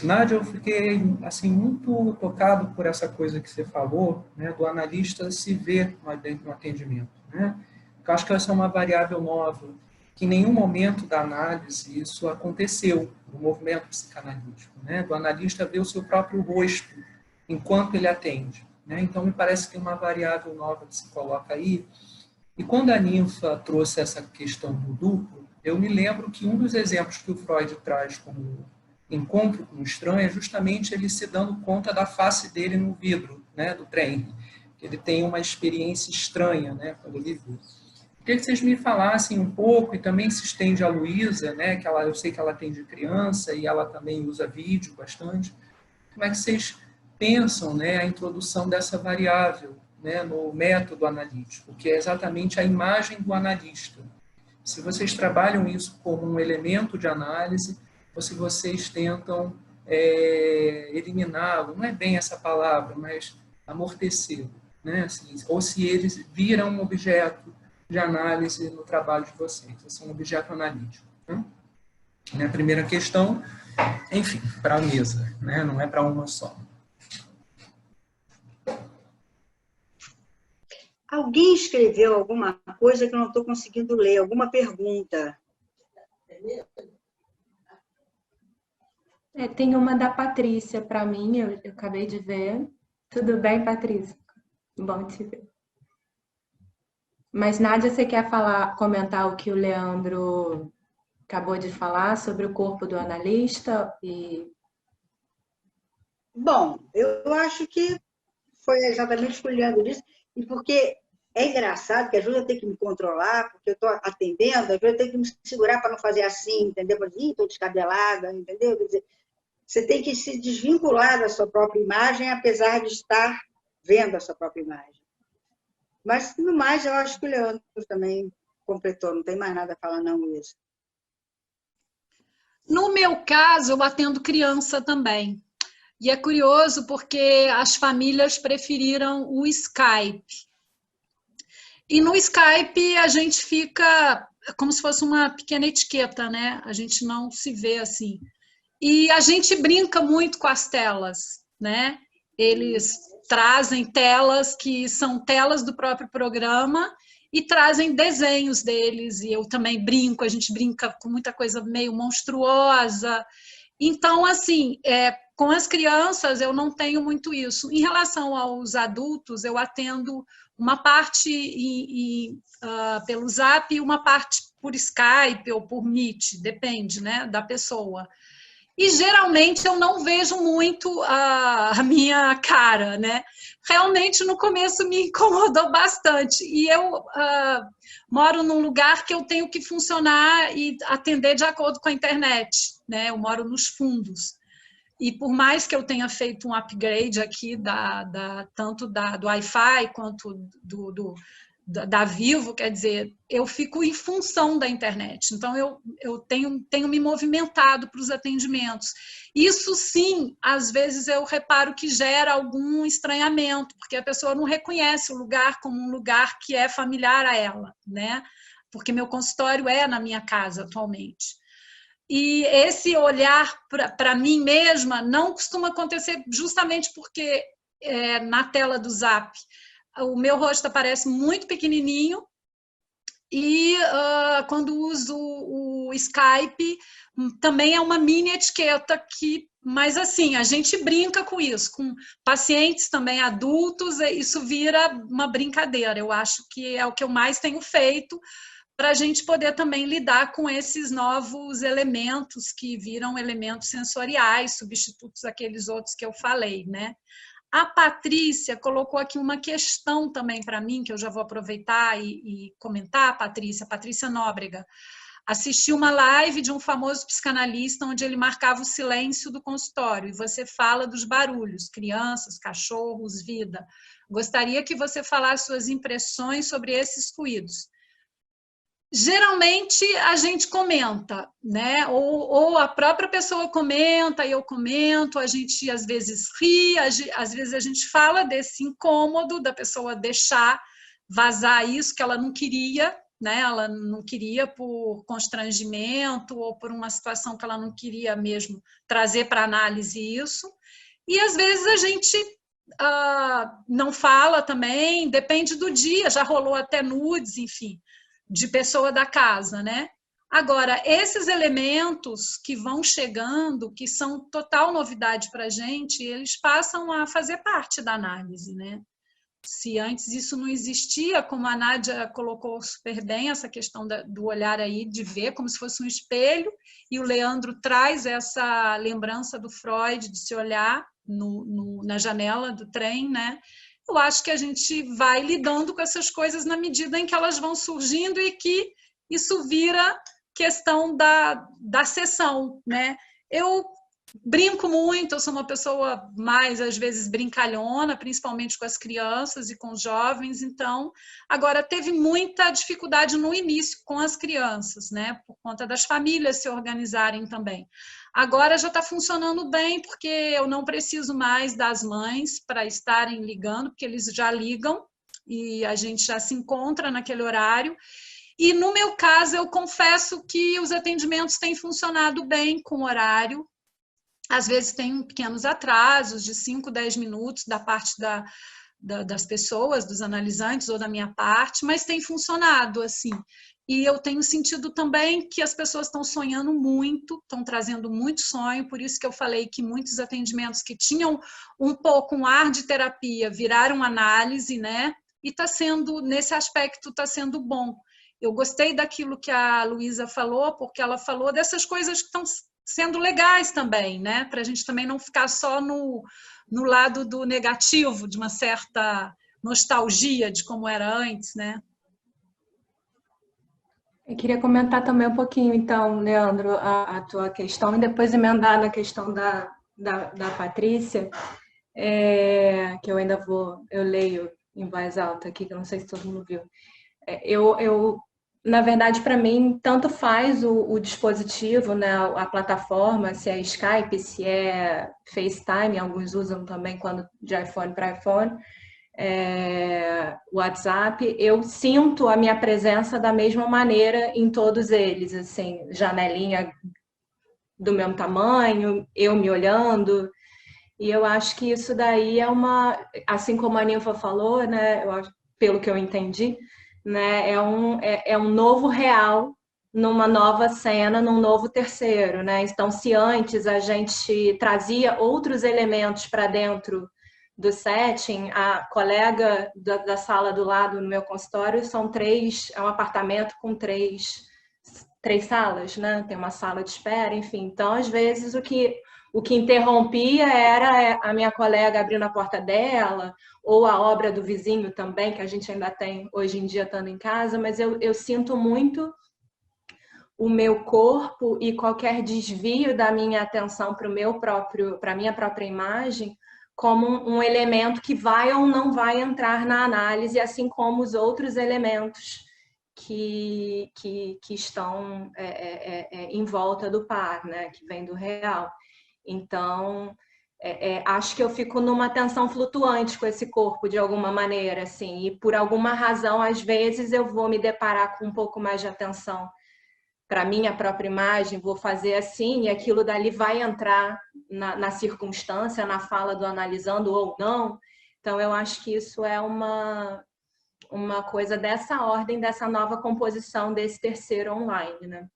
Nádia, eu fiquei assim, muito tocado por essa coisa que você falou, né, do analista se ver dentro do atendimento. Né? Eu acho que essa é uma variável nova, que em nenhum momento da análise isso aconteceu, no movimento psicanalítico, né? Do analista ver o seu próprio rosto enquanto ele atende. Né? Então, me parece que tem uma variável nova que se coloca aí. E quando a Ninfa trouxe essa questão do duplo, eu me lembro que um dos exemplos que o Freud traz como encontro com o estranho é justamente ele se dando conta da face dele no vidro, né, do trem. Ele tem uma experiência estranha, né, quando ele viu. Queria que vocês me falassem um pouco, e também se estende a Luísa, né, que eu sei que ela atende criança e ela também usa vídeo bastante. Como é que vocês pensam, né, a introdução dessa variável, né, no método analítico, que é exatamente a imagem do analista? Se vocês trabalham isso como um elemento de análise, ou se vocês tentam eliminá-lo, não é bem essa palavra, mas amortecê-lo, né? Assim, ou se eles viram um objeto de análise no trabalho de vocês, assim, um objeto analítico. Né? A primeira questão, enfim, para a mesa, né? Não é para uma só. Alguém escreveu alguma coisa que eu não estou conseguindo ler, alguma pergunta? Tem uma da Patrícia para mim, eu acabei de ver. Tudo bem, Patrícia? Bom te ver. Mas, Nádia, você quer comentar o que o Leandro acabou de falar sobre o corpo do analista? Bom, eu acho que foi exatamente o que o Leandro disse, e porque é engraçado que às vezes eu tenho que me controlar, porque eu estou atendendo, às vezes eu tenho que me segurar para não fazer assim, entendeu? Estou descabelada, entendeu? Quer dizer, você tem que se desvincular da sua própria imagem, apesar de estar vendo a sua própria imagem. Mas, no mais, eu acho que o Leandro também completou, não tem mais nada a falar, não, Luísa. No meu caso, eu atendo criança também. E é curioso porque as famílias preferiram o Skype. E no Skype a gente fica como se fosse uma pequena etiqueta, né? A gente não se vê assim. E a gente brinca muito com as telas, né? Eles trazem telas que são telas do próprio programa e trazem desenhos deles, e eu também brinco, a gente brinca com muita coisa meio monstruosa. Então, assim, com as crianças eu não tenho muito isso. Em relação aos adultos, eu atendo uma parte pelo Zap e uma parte por Skype ou por Meet, depende, né, da pessoa. e geralmente eu não vejo muito a minha cara, né? Realmente no começo me incomodou bastante, e eu moro num lugar que eu tenho que funcionar e atender de acordo com a internet, né? Eu moro nos fundos. E por mais que eu tenha feito um upgrade aqui, tanto do Wi-Fi quanto da Vivo, quer dizer, eu fico em função da internet. Então, eu tenho me movimentado para os atendimentos. Isso, sim, às vezes eu reparo que gera algum estranhamento, porque a pessoa não reconhece o lugar como um lugar que é familiar a ela, né? Porque meu consultório é na minha casa atualmente. E esse olhar para mim mesma não costuma acontecer justamente porque na tela do Zap o meu rosto aparece muito pequenininho e quando uso o Skype também é uma mini etiqueta mas assim, a gente brinca com isso, com pacientes também adultos, isso vira uma brincadeira. Eu acho que é o que eu mais tenho feito para a gente poder também lidar com esses novos elementos que viram elementos sensoriais, substitutos àqueles outros que eu falei, né? A Patrícia colocou aqui uma questão também para mim, que eu já vou aproveitar e comentar, Patrícia Nóbrega. Assisti uma live de um famoso psicanalista onde ele marcava o silêncio do consultório, e você fala dos barulhos, crianças, cachorros, vida. Gostaria que você falasse suas impressões sobre esses ruídos. Geralmente a gente comenta, né? Ou a própria pessoa comenta e eu comento, a gente às vezes ri, às vezes a gente fala desse incômodo da pessoa deixar vazar isso que ela não queria, né? Ela não queria por constrangimento ou por uma situação que ela não queria mesmo trazer para análise isso. E às vezes a gente não fala também, depende do dia, já rolou até nudes, enfim, de pessoa da casa, né? Agora, esses elementos que vão chegando, que são total novidade para a gente, eles passam a fazer parte da análise, né? Se antes isso não existia, como a Nádia colocou super bem, essa questão do olhar aí, de ver como se fosse um espelho, e o Leandro traz essa lembrança do Freud, de se olhar na janela do trem, né? Eu acho que a gente vai lidando com essas coisas na medida em que elas vão surgindo e que isso vira questão da sessão, né? Eu brinco muito, eu sou uma pessoa mais, às vezes, brincalhona, principalmente com as crianças e com os jovens, então, agora teve muita dificuldade no início com as crianças, né? Por conta das famílias se organizarem também. Agora já está funcionando bem, porque eu não preciso mais das mães para estarem ligando, porque eles já ligam e a gente já se encontra naquele horário. E no meu caso, eu confesso que os atendimentos têm funcionado bem com o horário. Às vezes tem pequenos atrasos de 5, 10 minutos da parte das pessoas, dos analisantes ou da minha parte, mas tem funcionado assim. E eu tenho sentido também que as pessoas estão sonhando muito, estão trazendo muito sonho, por isso que eu falei que muitos atendimentos que tinham um pouco um ar de terapia viraram análise, né? E está sendo, nesse aspecto, está sendo bom. Eu gostei daquilo que a Luísa falou, porque ela falou dessas coisas que estão sendo legais também, né? Para a gente também não ficar só no lado do negativo, de uma certa nostalgia de como era antes, né? Eu queria comentar também um pouquinho, então, Leandro, a tua questão, e depois emendar na questão da Patrícia, que eu ainda eu leio em voz alta aqui, que eu não sei se todo mundo viu. Na verdade, para mim, tanto faz o dispositivo, né, a plataforma, se é Skype, se é FaceTime, alguns usam também quando de iPhone para iPhone, WhatsApp, eu sinto a minha presença da mesma maneira em todos eles, assim, janelinha do mesmo tamanho, eu me olhando, e eu acho que isso daí assim como a Ninfa falou, né, pelo que eu entendi, né, é um novo real numa nova cena, num novo terceiro, né? Então, se antes a gente trazia outros elementos para dentro do setting, a colega da sala do lado no meu consultório é um apartamento com 3 3 salas, né? Tem uma sala de espera, enfim. Então, às vezes, o que interrompia era a minha colega abrindo a porta dela, ou a obra do vizinho também, que a gente ainda tem hoje em dia estando em casa, mas eu sinto muito o meu corpo e qualquer desvio da minha atenção para a minha própria imagem como um elemento que vai ou não vai entrar na análise, assim como os outros elementos que estão em volta do par, né? Que vem do real. Então, acho que eu fico numa tensão flutuante com esse corpo, de alguma maneira, assim, e por alguma razão, às vezes, eu vou me deparar com um pouco mais de atenção para minha própria imagem, vou fazer assim, e aquilo dali vai entrar na circunstância, na fala do analisando ou não. Então, eu acho que isso é uma coisa dessa ordem, dessa nova composição desse terceiro online, né?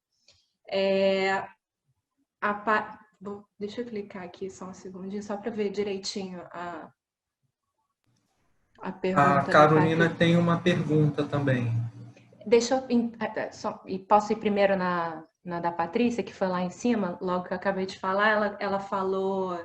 Deixa eu clicar aqui só um segundinho, só para ver direitinho a pergunta. A Carolina tem uma pergunta também. Deixa eu... Posso ir primeiro na da Patrícia, que foi lá em cima, logo que eu acabei de falar, ela falou...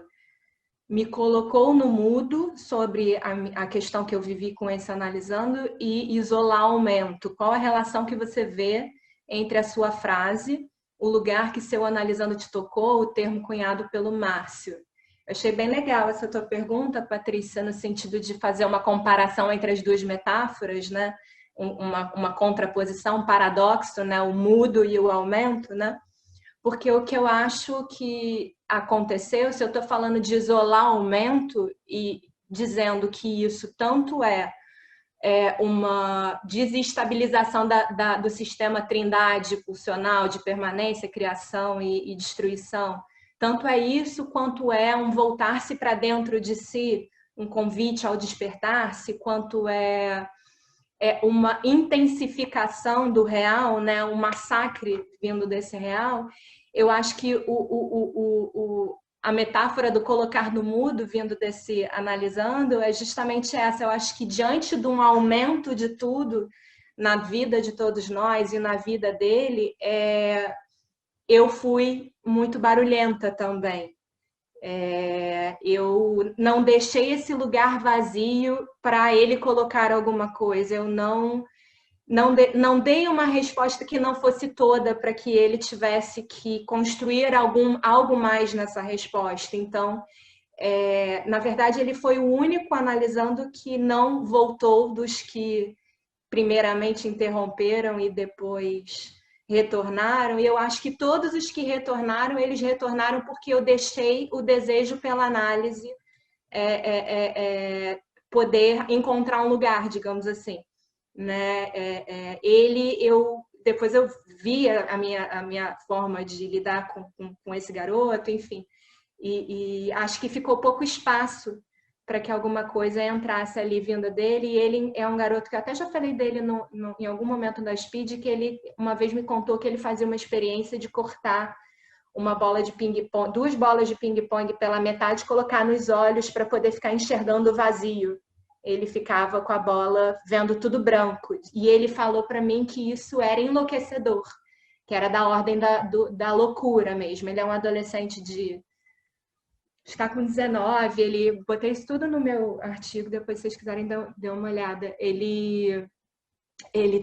Me colocou no mudo sobre a questão que eu vivi com esse analisando e isolar aumento. Qual a relação que você vê entre a sua frase, o lugar que seu analisando te tocou, o termo cunhado pelo Márcio? Eu achei bem legal essa tua pergunta, Patrícia, no sentido de fazer uma comparação entre as duas metáforas, né? Uma contraposição, um paradoxo, né? O mudo e o aumento, né? Porque o que eu acho que aconteceu, se eu estou falando de isolar aumento e dizendo que isso tanto é uma desestabilização do sistema trindade pulsional de permanência, criação e destruição, tanto é isso quanto é um voltar-se para dentro de si, um convite ao despertar-se, quanto é uma intensificação do real, né? Um massacre vindo desse real. Eu acho que a metáfora do colocar no mudo, vindo desse analisando, é justamente essa. Eu acho que diante de um aumento de tudo na vida de todos nós e na vida dele, eu fui muito barulhenta também. Eu não deixei esse lugar vazio para ele colocar alguma coisa. Eu não dei uma resposta que não fosse toda para que ele tivesse que construir algo mais nessa resposta. Então, na verdade, ele foi o único analisando que não voltou dos que primeiramente interromperam e depois retornaram. E eu acho que todos os que retornaram, eles retornaram porque eu deixei o desejo pela análise poder encontrar um lugar, digamos assim. Né? Depois eu vi a minha forma de lidar com esse garoto, enfim, e acho que ficou pouco espaço para que alguma coisa entrasse ali vinda dele, e ele é um garoto que eu até já falei dele em algum momento da Speed, que ele uma vez me contou que ele fazia uma experiência de cortar uma bola de ping-pong, 2 bolas de ping-pong pela metade, colocar nos olhos para poder ficar enxergando o vazio. Ele ficava com a bola vendo tudo branco. E ele falou para mim que isso era enlouquecedor, que era da ordem da loucura mesmo. Ele é um adolescente está com 19, botei isso tudo no meu artigo, depois se vocês quiserem dar uma olhada. Ele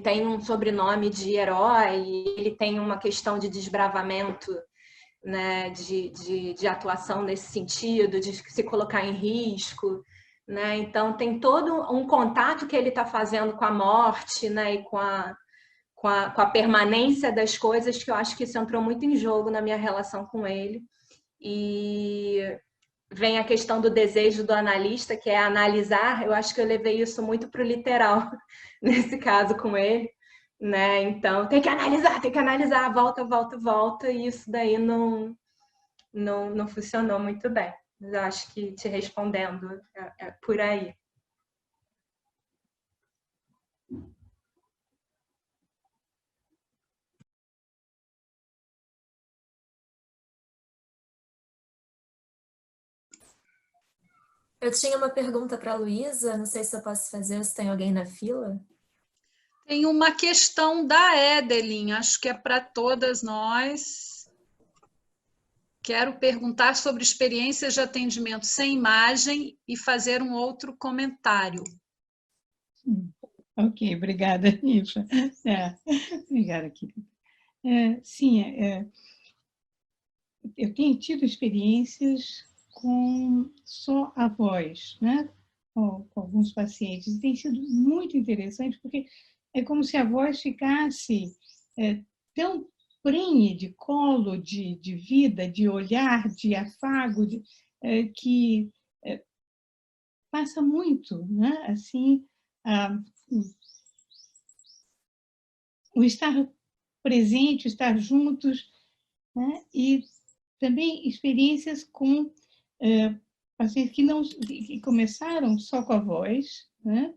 tem um sobrenome de herói, ele tem uma questão de desbravamento, né, de atuação nesse sentido, de se colocar em risco, né? Então tem todo um contato que ele está fazendo com a morte, né, e com a permanência das coisas, que eu acho que isso entrou muito em jogo na minha relação com ele. E vem a questão do desejo do analista, que é analisar. Eu acho que eu levei isso muito para o literal nesse caso com ele, né? Então tem que analisar, volta, e isso daí não funcionou muito bem. Mas eu acho que, te respondendo, é por aí. Eu tinha uma pergunta para a Luísa, não sei se eu posso fazer, se tem alguém na fila. Tem uma questão da Edelyn, acho que é para todas nós. Quero perguntar sobre experiências de atendimento sem imagem e fazer um outro comentário. Ok, obrigada, Nifa. Obrigada, querida. Sim, eu tenho tido experiências com só a voz, né? Com alguns pacientes. E tem sido muito interessante, porque é como se a voz ficasse tão prenhe de colo, de vida, de olhar, de afago, que passa muito, né? Assim, o estar presente, estar juntos, né? E também experiências com pacientes que começaram só com a voz, né?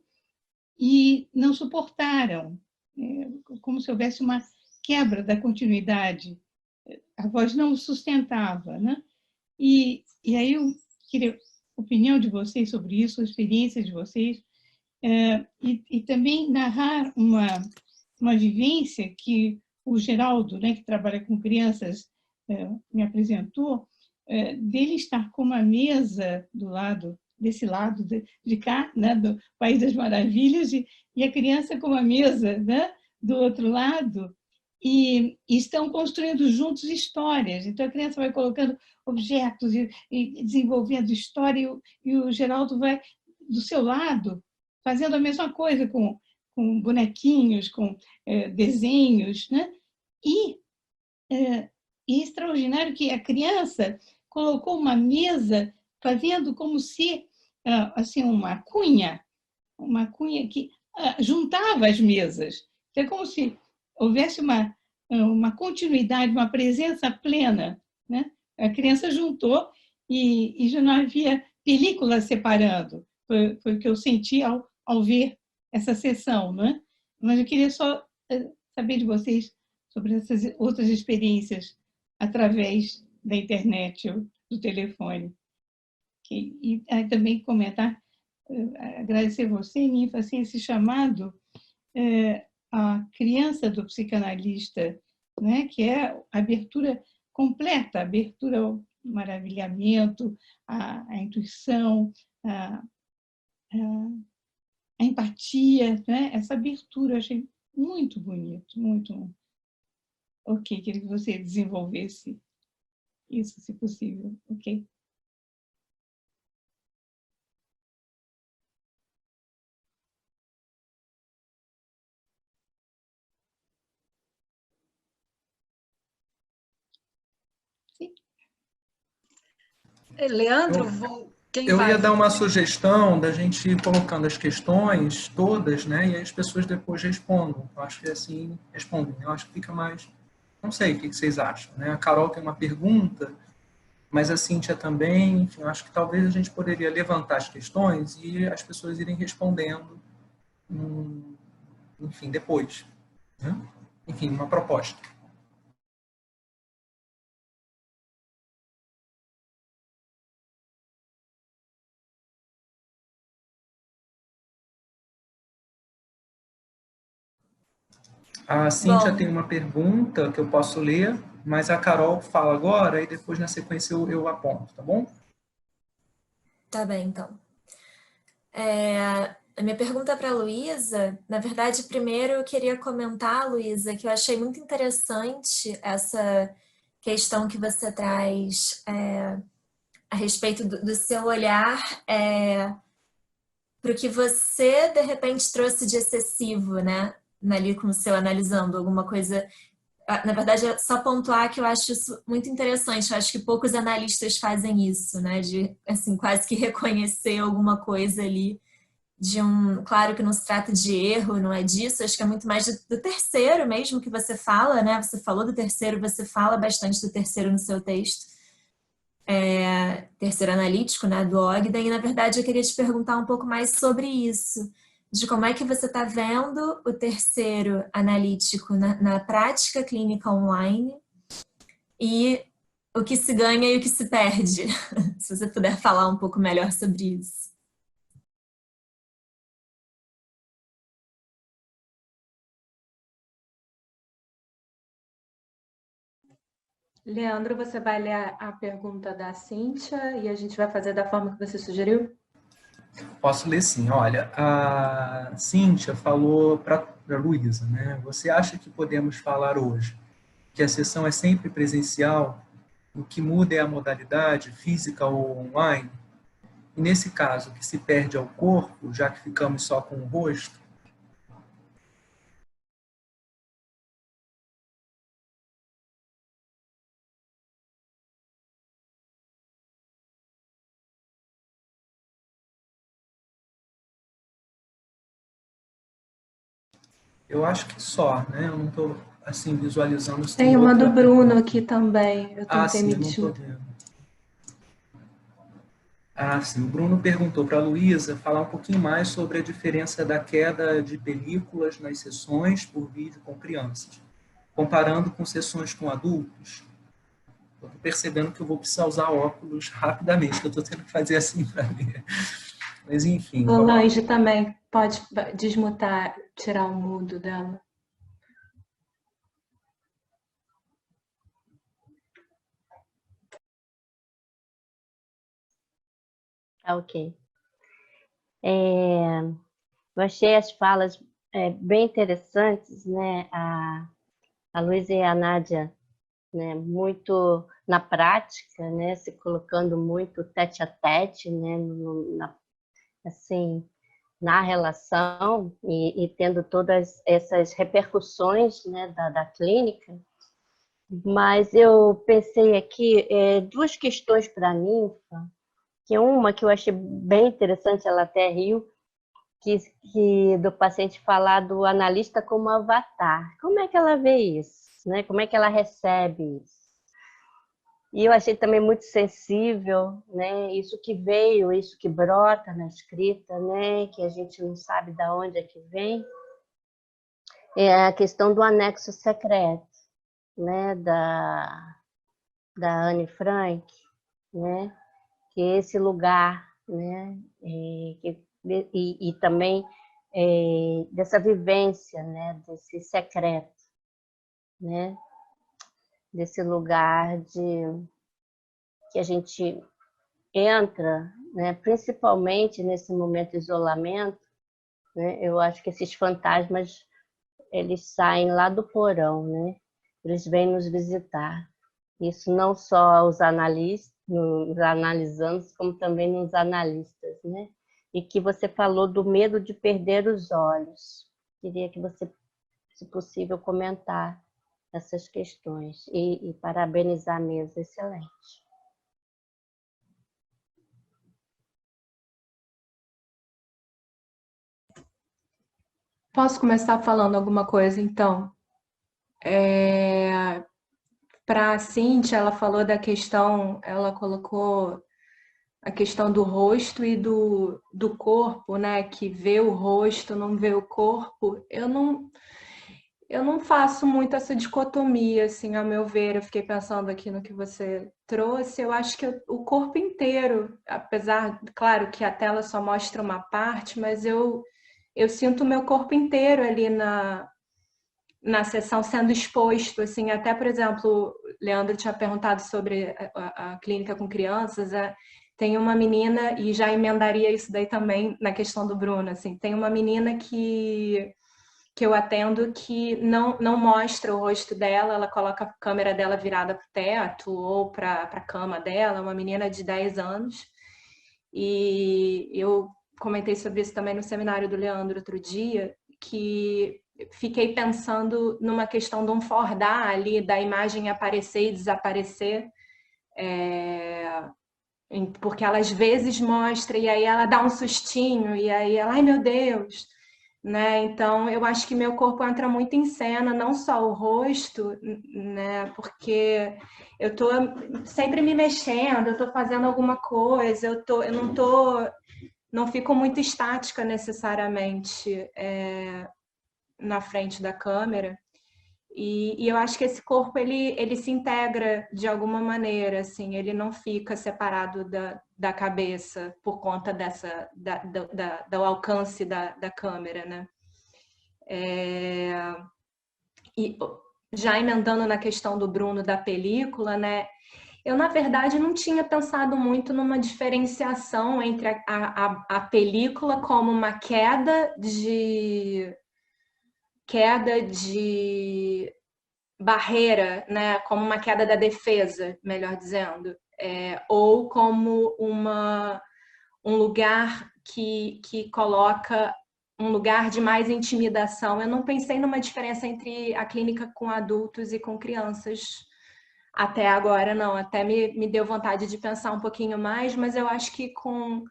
E não suportaram, como se houvesse uma quebra da continuidade. A voz não sustentava, né? E aí eu queria a opinião de vocês sobre isso, a experiência de vocês, e também narrar uma vivência que o Geraldo, né, que trabalha com crianças, me apresentou, dele estar com uma mesa desse lado de cá, né, do País das Maravilhas, e a criança com uma mesa, né, do outro lado, e estão construindo juntos histórias. Então, a criança vai colocando objetos e desenvolvendo história, e o Geraldo vai, do seu lado, fazendo a mesma coisa com bonequinhos, com desenhos, né? E é extraordinário que a criança colocou uma mesa fazendo como se assim uma cunha que juntava as mesas. É como se houvesse uma continuidade, uma presença plena, né? A criança juntou e já não havia película separando. Foi o que eu senti ao ver essa sessão, né? Mas eu queria só saber de vocês sobre essas outras experiências através da internet ou do telefone. E também comentar, agradecer você, Ninfa, assim, esse chamado à criança do psicanalista, né, que é a abertura completa, a abertura ao maravilhamento, à intuição, à empatia, né? Essa abertura eu achei muito bonito, muito. Ok, queria que você desenvolvesse isso, se possível, ok? Sim. Leandro, Eu ia dar uma sugestão da gente ir colocando as questões todas, né? E aí as pessoas depois respondam. Eu acho que assim respondem. Eu acho que fica mais. Não sei o que vocês acham, né? A Carol tem uma pergunta, mas a Cíntia também. Enfim, eu acho que talvez a gente poderia levantar as questões e as pessoas irem respondendo, enfim, depois, né? Enfim, uma proposta. A Cíntia tem uma pergunta que eu posso ler, mas a Carol fala agora e depois, na sequência, eu aponto, tá bom? Tá bem, então. A minha pergunta para a Luísa, na verdade, primeiro eu queria comentar, Luísa, que eu achei muito interessante essa questão que você traz a respeito do seu olhar para o que você, de repente, trouxe de excessivo, né? Ali com o seu analisando alguma coisa. Na verdade, é só pontuar que eu acho isso muito interessante. Eu acho que poucos analistas fazem isso, né? De, assim, quase que reconhecer alguma coisa ali claro que não se trata de erro, não é disso, acho que é muito mais do terceiro mesmo que você fala, né? Você falou do terceiro, você fala bastante do terceiro no seu texto, terceiro analítico, né, do Ogden, e na verdade eu queria te perguntar um pouco mais sobre isso, de como é que você está vendo o terceiro analítico na prática clínica online e o que se ganha e o que se perde, se você puder falar um pouco melhor sobre isso. Leandro, você vai ler a pergunta da Cíntia e a gente vai fazer da forma que você sugeriu? Posso ler sim. Olha, a Cíntia falou para a Luísa, né? Você acha que podemos falar hoje que a sessão é sempre presencial? O que muda é a modalidade, física ou online? E nesse caso, o que se perde é o corpo, já que ficamos só com o rosto? Eu acho que só, né? Eu não estou assim visualizando se Tem uma do outra Bruno pergunta. aqui também. Eu Ah, tentei sim, me eu não estou desmutar. vendo. Ah, sim. O Bruno perguntou para a Luísa falar um pouquinho mais sobre a diferença da queda de películas nas sessões por vídeo com crianças, comparando com sessões com adultos. Eu estou percebendo que eu vou precisar usar óculos rapidamente, que eu estou tendo que fazer assim para ver. Mas, enfim, vamos lá. Solange também pode desmutar, tirar o mudo dela. Tá, ok. Eu achei as falas bem interessantes, né? A Luísa e a Nádia, né? Muito na prática, né? Se colocando muito tete a tete, né? Assim, na relação e tendo todas essas repercussões, né? Da clínica. Mas eu pensei aqui duas questões para a Ninfa, que uma que eu achei bem interessante, ela até riu, que do paciente falar do analista como avatar. Como é que ela vê isso? Né? Como é que ela recebe isso? E eu achei também muito sensível, né? Isso que veio, isso que brota na escrita, né? Que a gente não sabe de onde é que vem. É a questão do anexo secreto, né? Da Anne Frank, né? Que é esse lugar, né? E também dessa vivência, né? Desse secreto, né? Desse lugar que a gente entra, né? Principalmente nesse momento de isolamento, né? Eu acho que esses fantasmas eles saem lá do porão, né? Eles vêm nos visitar. Isso não só os analistas, nos analisandos, como também nos analistas, né? E que você falou do medo de perder os olhos. Queria que você, se possível, comentar essas questões e parabenizar a mesa, excelente. Posso começar falando alguma coisa, então? Para a Cíntia, ela falou da questão, ela colocou a questão do rosto e do corpo, né? Que vê o rosto, não vê o corpo. Eu não faço muito essa dicotomia, assim, ao meu ver. Eu fiquei pensando aqui no que você trouxe. Eu acho que o corpo inteiro, apesar, claro, que a tela só mostra uma parte, mas eu sinto o meu corpo inteiro ali na sessão sendo exposto, assim, até, por exemplo, Leandro tinha perguntado sobre a clínica com crianças, tem uma menina, e já emendaria isso daí também na questão do Bruno, assim, tem uma menina que eu atendo que não mostra o rosto dela, ela coloca a câmera dela virada para o teto ou para a cama dela, uma menina de 10 anos, e eu comentei sobre isso também no seminário do Leandro outro dia, que fiquei pensando numa questão de um fordar ali, da imagem aparecer e desaparecer, porque ela às vezes mostra e aí ela dá um sustinho e aí ela, ai meu Deus, né? Então eu acho que meu corpo entra muito em cena, não só o rosto, né? Porque eu tô sempre me mexendo, eu tô fazendo alguma coisa, eu não fico muito estática necessariamente na frente da câmera. E eu acho que esse corpo ele se integra de alguma maneira, assim, ele não fica separado da cabeça por conta do alcance da câmera, né? E já emendando na questão do Bruno da película, né? Eu, na verdade, não tinha pensado muito numa diferenciação entre a película como uma queda de barreira, né? Como uma queda da defesa, melhor dizendo, ou como um lugar que coloca um lugar de mais intimidação. Eu não pensei numa diferença entre a clínica com adultos e com crianças até agora, não. Até me deu vontade de pensar um pouquinho mais, mas eu acho que com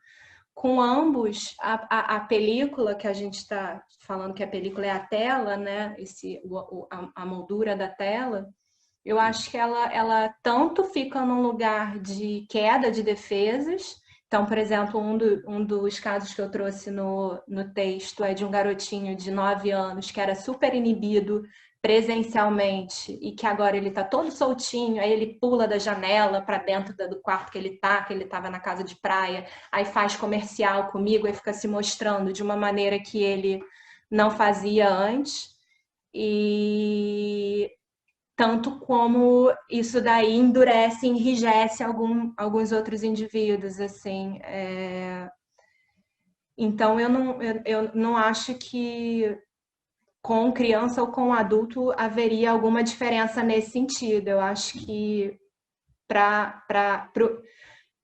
ambos, a película, que a gente está falando que a película é a tela, né? A moldura da tela, eu acho que ela tanto fica num lugar de queda de defesas. Então, por exemplo, um dos casos que eu trouxe no texto é de um garotinho de 9 anos que era super inibido presencialmente e que agora ele está todo soltinho, aí ele pula da janela para dentro do quarto que ele estava na casa de praia, aí faz comercial comigo e fica se mostrando de uma maneira que ele não fazia antes. E tanto como isso daí endurece, enrijece alguns outros indivíduos, assim. Então, eu não acho que com criança ou com adulto haveria alguma diferença nesse sentido. Eu acho que para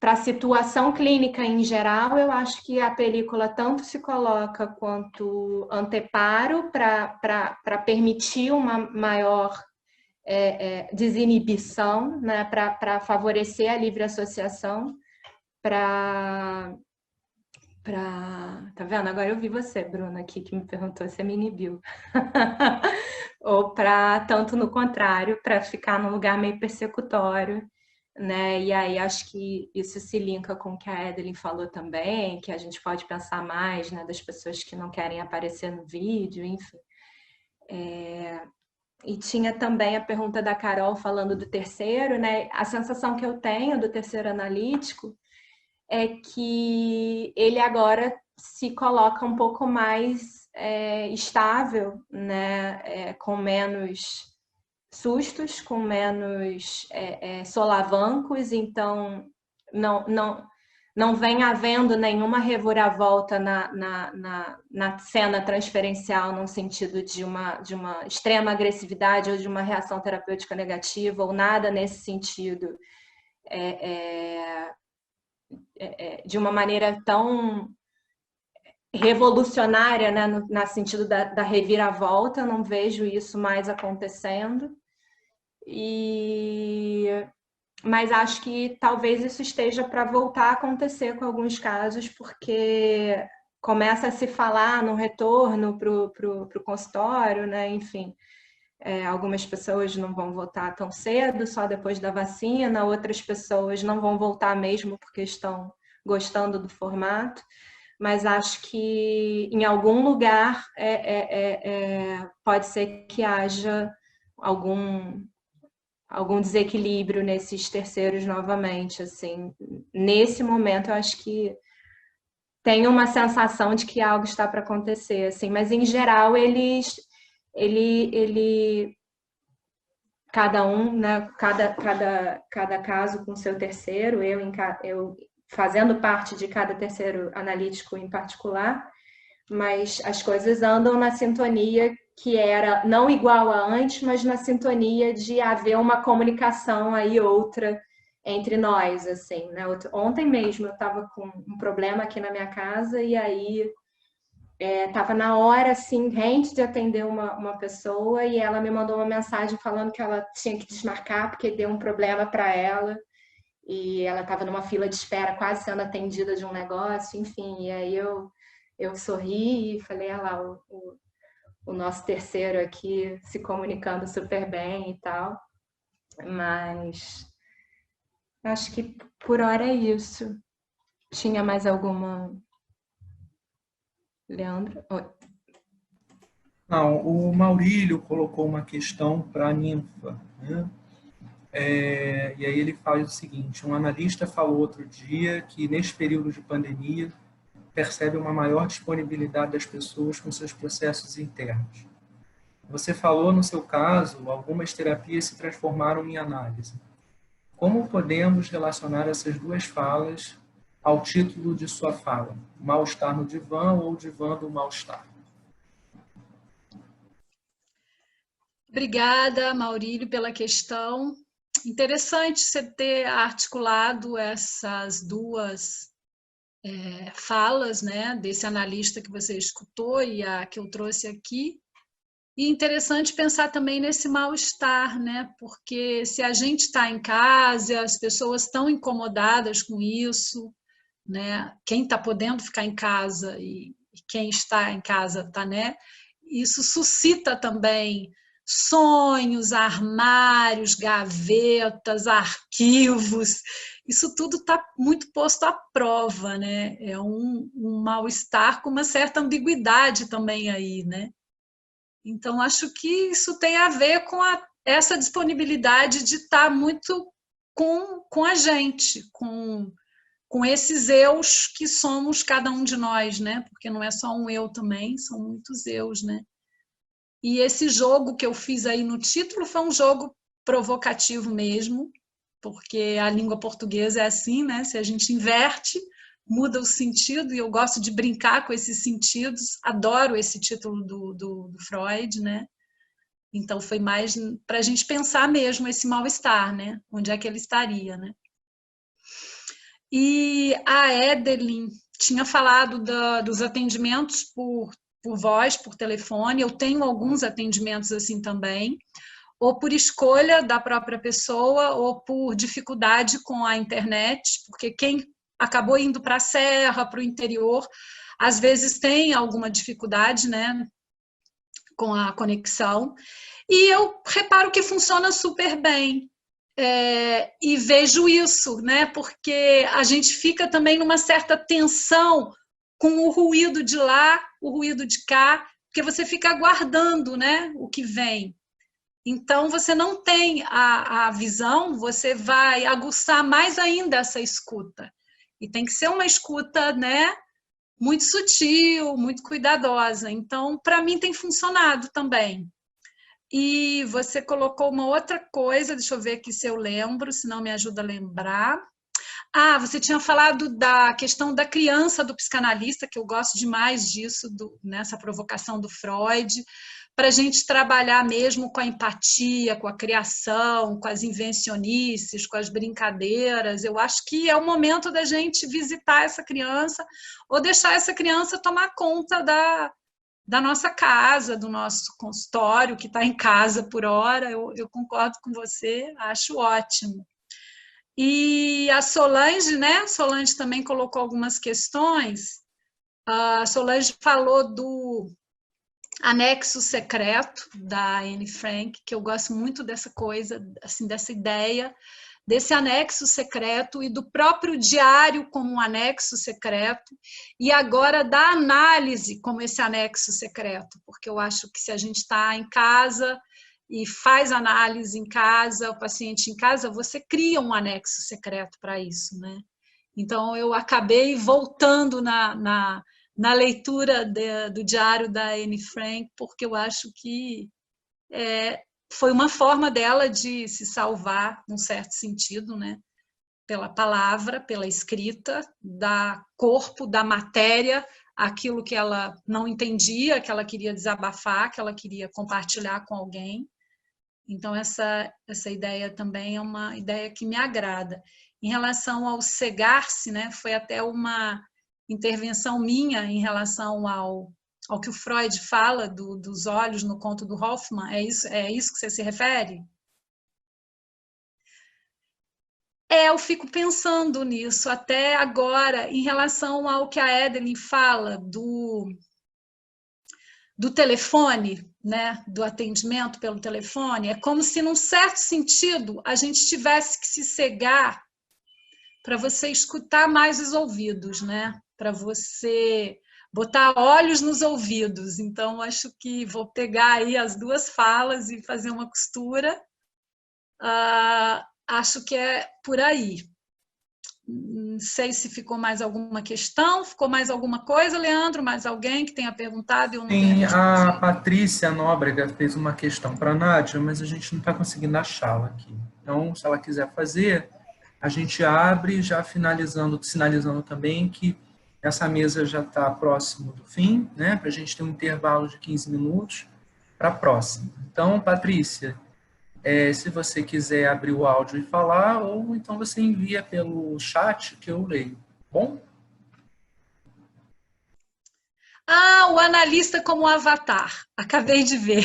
a situação clínica em geral, eu acho que a película tanto se coloca quanto anteparo para permitir uma maior desinibição, né, para favorecer a livre associação, tá vendo? Agora eu vi você, Bruna, aqui, que me perguntou se me inibiu. Ou tanto no contrário, para ficar num lugar meio persecutório, né? E aí acho que isso se linka com o que a Edeline falou também, que a gente pode pensar mais, né, das pessoas que não querem aparecer no vídeo, enfim. E tinha também a pergunta da Carol falando do terceiro, né? A sensação que eu tenho do terceiro analítico é que ele agora se coloca um pouco mais estável, né? Com menos sustos, com menos solavancos, então não vem havendo nenhuma reviravolta na cena transferencial, no sentido de uma extrema agressividade ou de uma reação terapêutica negativa, ou nada nesse sentido, de uma maneira tão revolucionária, né, no sentido da reviravolta. Não vejo isso mais acontecendo. Mas acho que talvez isso esteja para voltar a acontecer com alguns casos, porque começa a se falar no retorno para o consultório, né? Enfim, algumas pessoas não vão voltar tão cedo, só depois da vacina, outras pessoas não vão voltar mesmo porque estão gostando do formato, mas acho que em algum lugar pode ser que haja algum desequilíbrio nesses terceiros novamente, assim. Nesse momento, eu acho que tem uma sensação de que algo está para acontecer, assim, mas em geral ele cada um, né, cada caso com seu terceiro, eu fazendo parte de cada terceiro analítico em particular, mas as coisas andam na sintonia que era não igual a antes, mas na sintonia de haver uma comunicação aí outra entre nós, assim, né? Ontem mesmo eu estava com um problema aqui na minha casa e aí estava na hora, assim, rente de atender uma pessoa e ela me mandou uma mensagem falando que ela tinha que desmarcar porque deu um problema para ela e ela estava numa fila de espera quase sendo atendida de um negócio, enfim, e aí eu sorri e falei, lá, o nosso terceiro aqui se comunicando super bem e tal, mas acho que por hora é isso. Tinha mais alguma? Leandro? Oi. Não, o Maurílio colocou uma questão para a ninfa, né? E aí ele faz o seguinte: um analista falou outro dia que neste período de pandemia percebe uma maior disponibilidade das pessoas com seus processos internos. Você falou, no seu caso, algumas terapias se transformaram em análise. Como podemos relacionar essas duas falas ao título de sua fala? Mal-estar no divã ou divã do mal-estar? Obrigada, Maurílio, pela questão. Interessante você ter articulado essas duas falas, né, desse analista que você escutou e a que eu trouxe aqui. E interessante pensar também nesse mal-estar, né, porque se a gente está em casa, as pessoas estão incomodadas com isso, né, quem está podendo ficar em casa e quem está em casa está, né, isso suscita também sonhos, armários, gavetas, arquivos, isso tudo está muito posto à prova, né? É um mal-estar com uma certa ambiguidade também aí, né? Então, acho que isso tem a ver com essa disponibilidade de estar muito com a gente, com esses eus que somos cada um de nós, né? Porque não é só um eu também, são muitos eus, né? E esse jogo que eu fiz aí no título foi um jogo provocativo mesmo, porque a língua portuguesa é assim, né? Se a gente inverte, muda o sentido, e eu gosto de brincar com esses sentidos, adoro esse título do Freud, né? Então foi mais para a gente pensar mesmo esse mal-estar, né? Onde é que ele estaria, né? E a Edelyn tinha falado dos atendimentos por voz, por telefone. Eu tenho alguns atendimentos assim também, ou por escolha da própria pessoa, ou por dificuldade com a internet, porque quem acabou indo para a serra, para o interior, às vezes tem alguma dificuldade, né, com a conexão. E eu reparo que funciona super bem. E vejo isso, né? Porque a gente fica também numa certa tensão com o ruído de lá, o ruído de cá, porque você fica aguardando, né, o que vem. Então, você não tem a visão, você vai aguçar mais ainda essa escuta. E tem que ser uma escuta, né, muito sutil, muito cuidadosa. Então, para mim, tem funcionado também. E você colocou uma outra coisa, deixa eu ver aqui se eu lembro, se não me ajuda a lembrar. Ah, você tinha falado da questão da criança do psicanalista, que eu gosto demais disso, nessa provocação do Freud, para a gente trabalhar mesmo com a empatia, com a criação, com as invencionices, com as brincadeiras. Eu acho que é o momento da gente visitar essa criança ou deixar essa criança tomar conta da nossa casa, do nosso consultório, que está em casa por hora. Eu concordo com você, acho ótimo. E a Solange, né? Solange também colocou algumas questões. A Solange falou do anexo secreto da Anne Frank, que eu gosto muito dessa coisa, assim, dessa ideia, desse anexo secreto e do próprio diário como um anexo secreto, e agora da análise como esse anexo secreto, porque eu acho que se a gente está em casa e faz análise em casa, o paciente em casa, você cria um anexo secreto para isso, né? Então, eu acabei voltando na leitura do diário da Anne Frank, porque eu acho que foi uma forma dela de se salvar, num certo sentido, né? Pela palavra, pela escrita, da corpo, da matéria, aquilo que ela não entendia, que ela queria desabafar, que ela queria compartilhar com alguém. Então, essa ideia também é uma ideia que me agrada. Em relação ao cegar-se, né, foi até uma intervenção minha em relação ao que o Freud fala dos olhos no conto do Hoffmann. É isso que você se refere? Eu fico pensando nisso até agora, em relação ao que a Edelyn fala do telefone, né, do atendimento pelo telefone. É como se, num certo sentido, a gente tivesse que se cegar para você escutar mais os ouvidos, né? Para você botar olhos nos ouvidos. Então, acho que vou pegar aí as duas falas e fazer uma costura. Acho que é por aí. Não sei se ficou mais alguma questão, ficou mais alguma coisa, Leandro? Mais alguém que tenha perguntado e eu não tenha Sim, a respondido? Patrícia Nóbrega fez uma questão para a Nádia, mas a gente não está conseguindo achá-la aqui. Então, se ela quiser fazer, a gente abre, já sinalizando também que essa mesa já está próximo do fim, né? Para a gente ter um intervalo de 15 minutos para a próxima. Então, Patrícia, se você quiser abrir o áudio e falar, ou então você envia pelo chat que eu leio. Bom? Ah, o analista como avatar. Acabei de ver.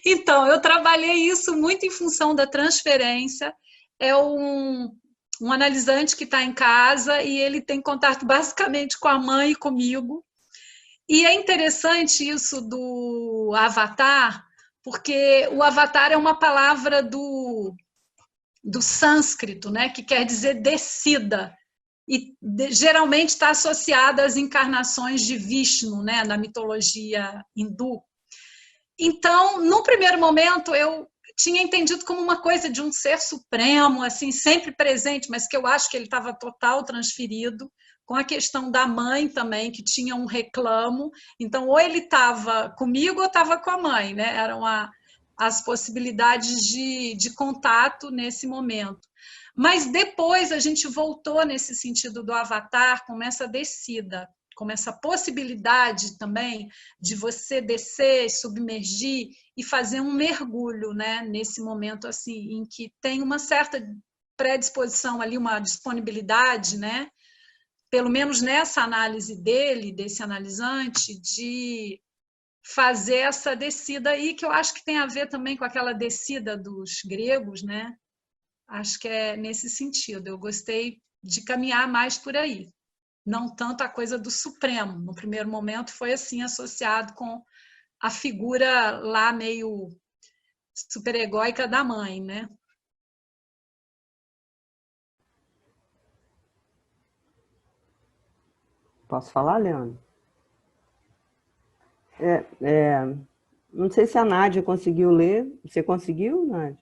Então, eu trabalhei isso muito em função da transferência. É um analisante que está em casa e ele tem contato basicamente com a mãe e comigo. E é interessante isso do avatar, porque o avatar é uma palavra do sânscrito, né, que quer dizer descida. E geralmente está associada às encarnações de Vishnu, né, na mitologia hindu. Então, no primeiro momento, eu tinha entendido como uma coisa de um ser supremo, assim, sempre presente, mas que eu acho que ele estava total transferido, com a questão da mãe também, que tinha um reclamo. Então, ou ele estava comigo ou estava com a mãe, né? Eram as possibilidades de contato nesse momento. Mas depois a gente voltou nesse sentido do avatar, com essa descida, com essa possibilidade também de você descer, submergir e fazer um mergulho, né? Nesse momento assim, em que tem uma certa predisposição ali, uma disponibilidade, né? Pelo menos nessa análise dele, desse analisante, de fazer essa descida aí, que eu acho que tem a ver também com aquela descida dos gregos, né? Acho que é nesse sentido. Eu gostei de caminhar mais por aí. Não tanto a coisa do Supremo. No primeiro momento foi assim, associado com a figura lá meio superegóica da mãe, né? Posso falar, Leandro? Não sei se a Nádia conseguiu ler. Você conseguiu, Nádia?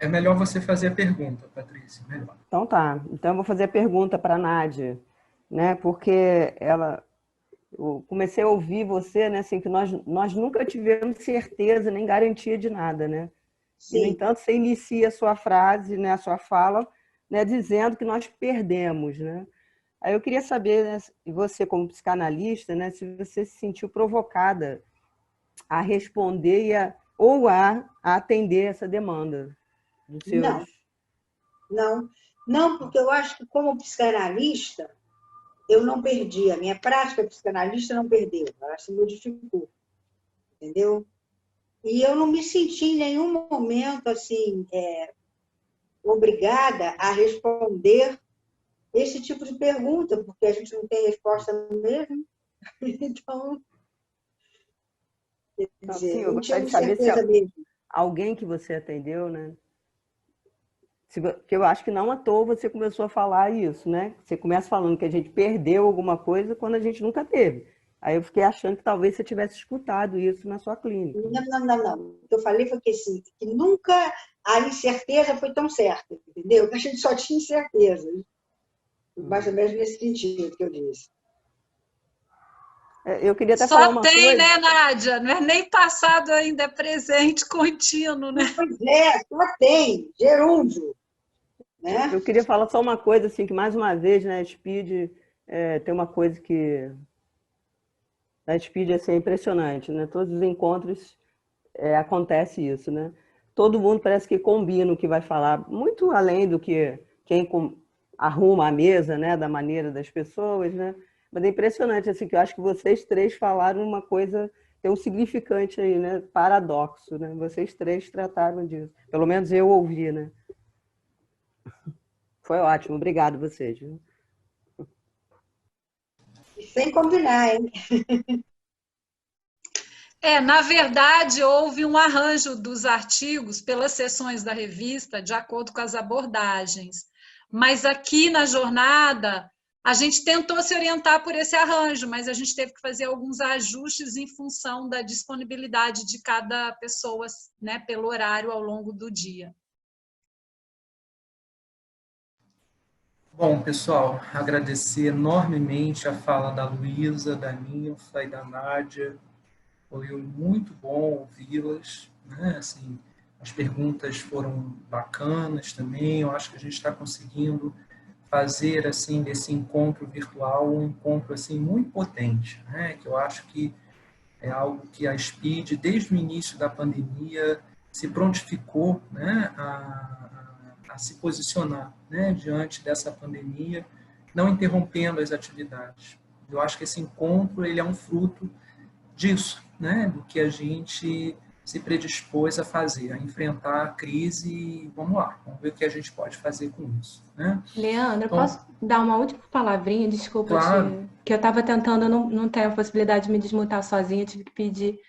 É melhor você fazer a pergunta, Patrícia. Melhor. Então tá. Então eu vou fazer a pergunta para a Nádia, né? Porque eu comecei a ouvir você, né? Assim, que nós nunca tivemos certeza nem garantia de nada, né? Sim. E, no entanto, você inicia a sua frase, né? A sua fala, né? Dizendo que nós perdemos, né? Aí eu queria saber, né, você como psicanalista, né, se você se sentiu provocada a responder ou a atender essa demanda dos seus... Não, porque eu acho que como psicanalista, eu não perdi, a minha prática psicanalista não perdeu, ela se modificou, entendeu? E eu não me senti em nenhum momento assim, obrigada a responder esse tipo de pergunta, porque a gente não tem resposta mesmo. Então, quer dizer, Sim, eu não gostaria tive de saber certeza se mesmo. alguém que você atendeu, né? Porque eu acho que não à toa você começou a falar isso, né? Você começa falando que a gente perdeu alguma coisa quando a gente nunca teve. Aí eu fiquei achando que talvez você tivesse escutado isso na sua clínica. Não. O que eu falei foi que, assim, que nunca a incerteza foi tão certa, entendeu? Que a gente só tinha incerteza. Mais ou menos nesse sentido que eu disse. Eu queria até falar uma coisa. Só tem, né, Nádia? Não é nem passado ainda, é presente contínuo, né? Pois é, só tem, gerúndio. Né? Eu queria falar só uma coisa, assim, que mais uma vez, né, a SPID tem uma coisa que... A SPID assim, é impressionante, né? Todos os encontros acontece isso, né? Todo mundo parece que combina o que vai falar, muito além do que quem arruma a mesa, né, da maneira das pessoas, né? Mas é impressionante, assim, que eu acho que vocês três falaram uma coisa, tem um significante aí, né? Paradoxo, né? Vocês três trataram disso. Pelo menos eu ouvi, né? Foi ótimo, obrigado vocês. Sem combinar, hein? Na verdade, houve um arranjo dos artigos pelas seções da revista, de acordo com as abordagens. Mas aqui na jornada, A gente tentou se orientar por esse arranjo, mas a gente teve que fazer alguns ajustes em função da disponibilidade de cada pessoa, né, pelo horário ao longo do dia. Bom, pessoal, agradecer enormemente a fala da Luísa, da Ninfa e da Nádia. Foi muito bom ouvi-las, né? Assim, as perguntas foram bacanas também. Eu acho que a gente está conseguindo fazer assim desse encontro virtual um encontro assim muito potente, né? Que eu acho que é algo que a SPID, desde o início da pandemia, se prontificou, né, a se posicionar, né, diante dessa pandemia, não interrompendo as atividades. Eu acho que esse encontro ele é um fruto disso, né, do que a gente se predispôs a fazer, a enfrentar a crise e vamos lá, vamos ver o que a gente pode fazer com isso, né? Leandro, Então, posso dar uma última palavrinha? Desculpa, claro. que eu estava tentando, não tenho a possibilidade de me desmutar sozinha, tive que pedir.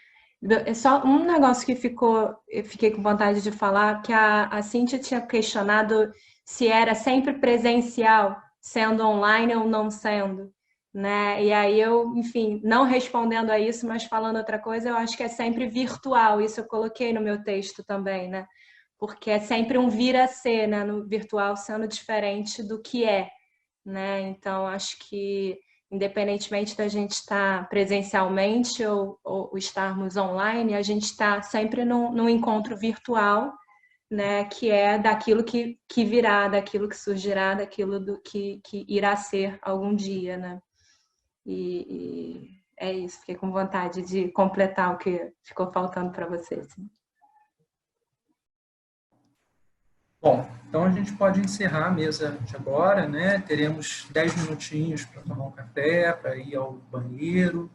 É só um negócio que eu fiquei com vontade de falar, que a Cíntia tinha questionado se era sempre presencial, sendo online ou não sendo, né? E aí eu, enfim, não respondendo a isso, mas falando outra coisa, eu acho que é sempre virtual, isso eu coloquei no meu texto também, né? Porque é sempre um vir a ser, né, no virtual sendo diferente do que é, né? Então, acho que, independentemente da gente estar presencialmente ou estarmos online, a gente está sempre num encontro virtual, né, que é daquilo que virá, daquilo que surgirá, daquilo que irá ser algum dia, né? E é isso, fiquei com vontade de completar o que ficou faltando para vocês. Bom, então a gente pode encerrar a mesa de agora, né? Teremos 10 minutinhos para tomar um café, para ir ao banheiro.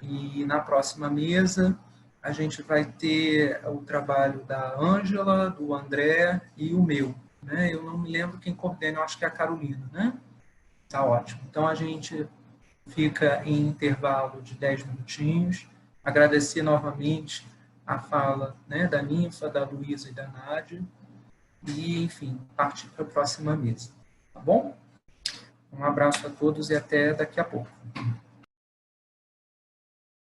E na próxima mesa a gente vai ter o trabalho da Ângela, do André e o meu, né? Eu não me lembro quem coordena, eu acho que é a Carolina, né? Tá ótimo. Então a gente fica em intervalo de 10 minutinhos. Agradecer novamente a fala, né, da Ninfa, da Luísa e da Nádia. E, enfim, partir para a próxima mesa. Tá bom? Um abraço a todos e até daqui a pouco.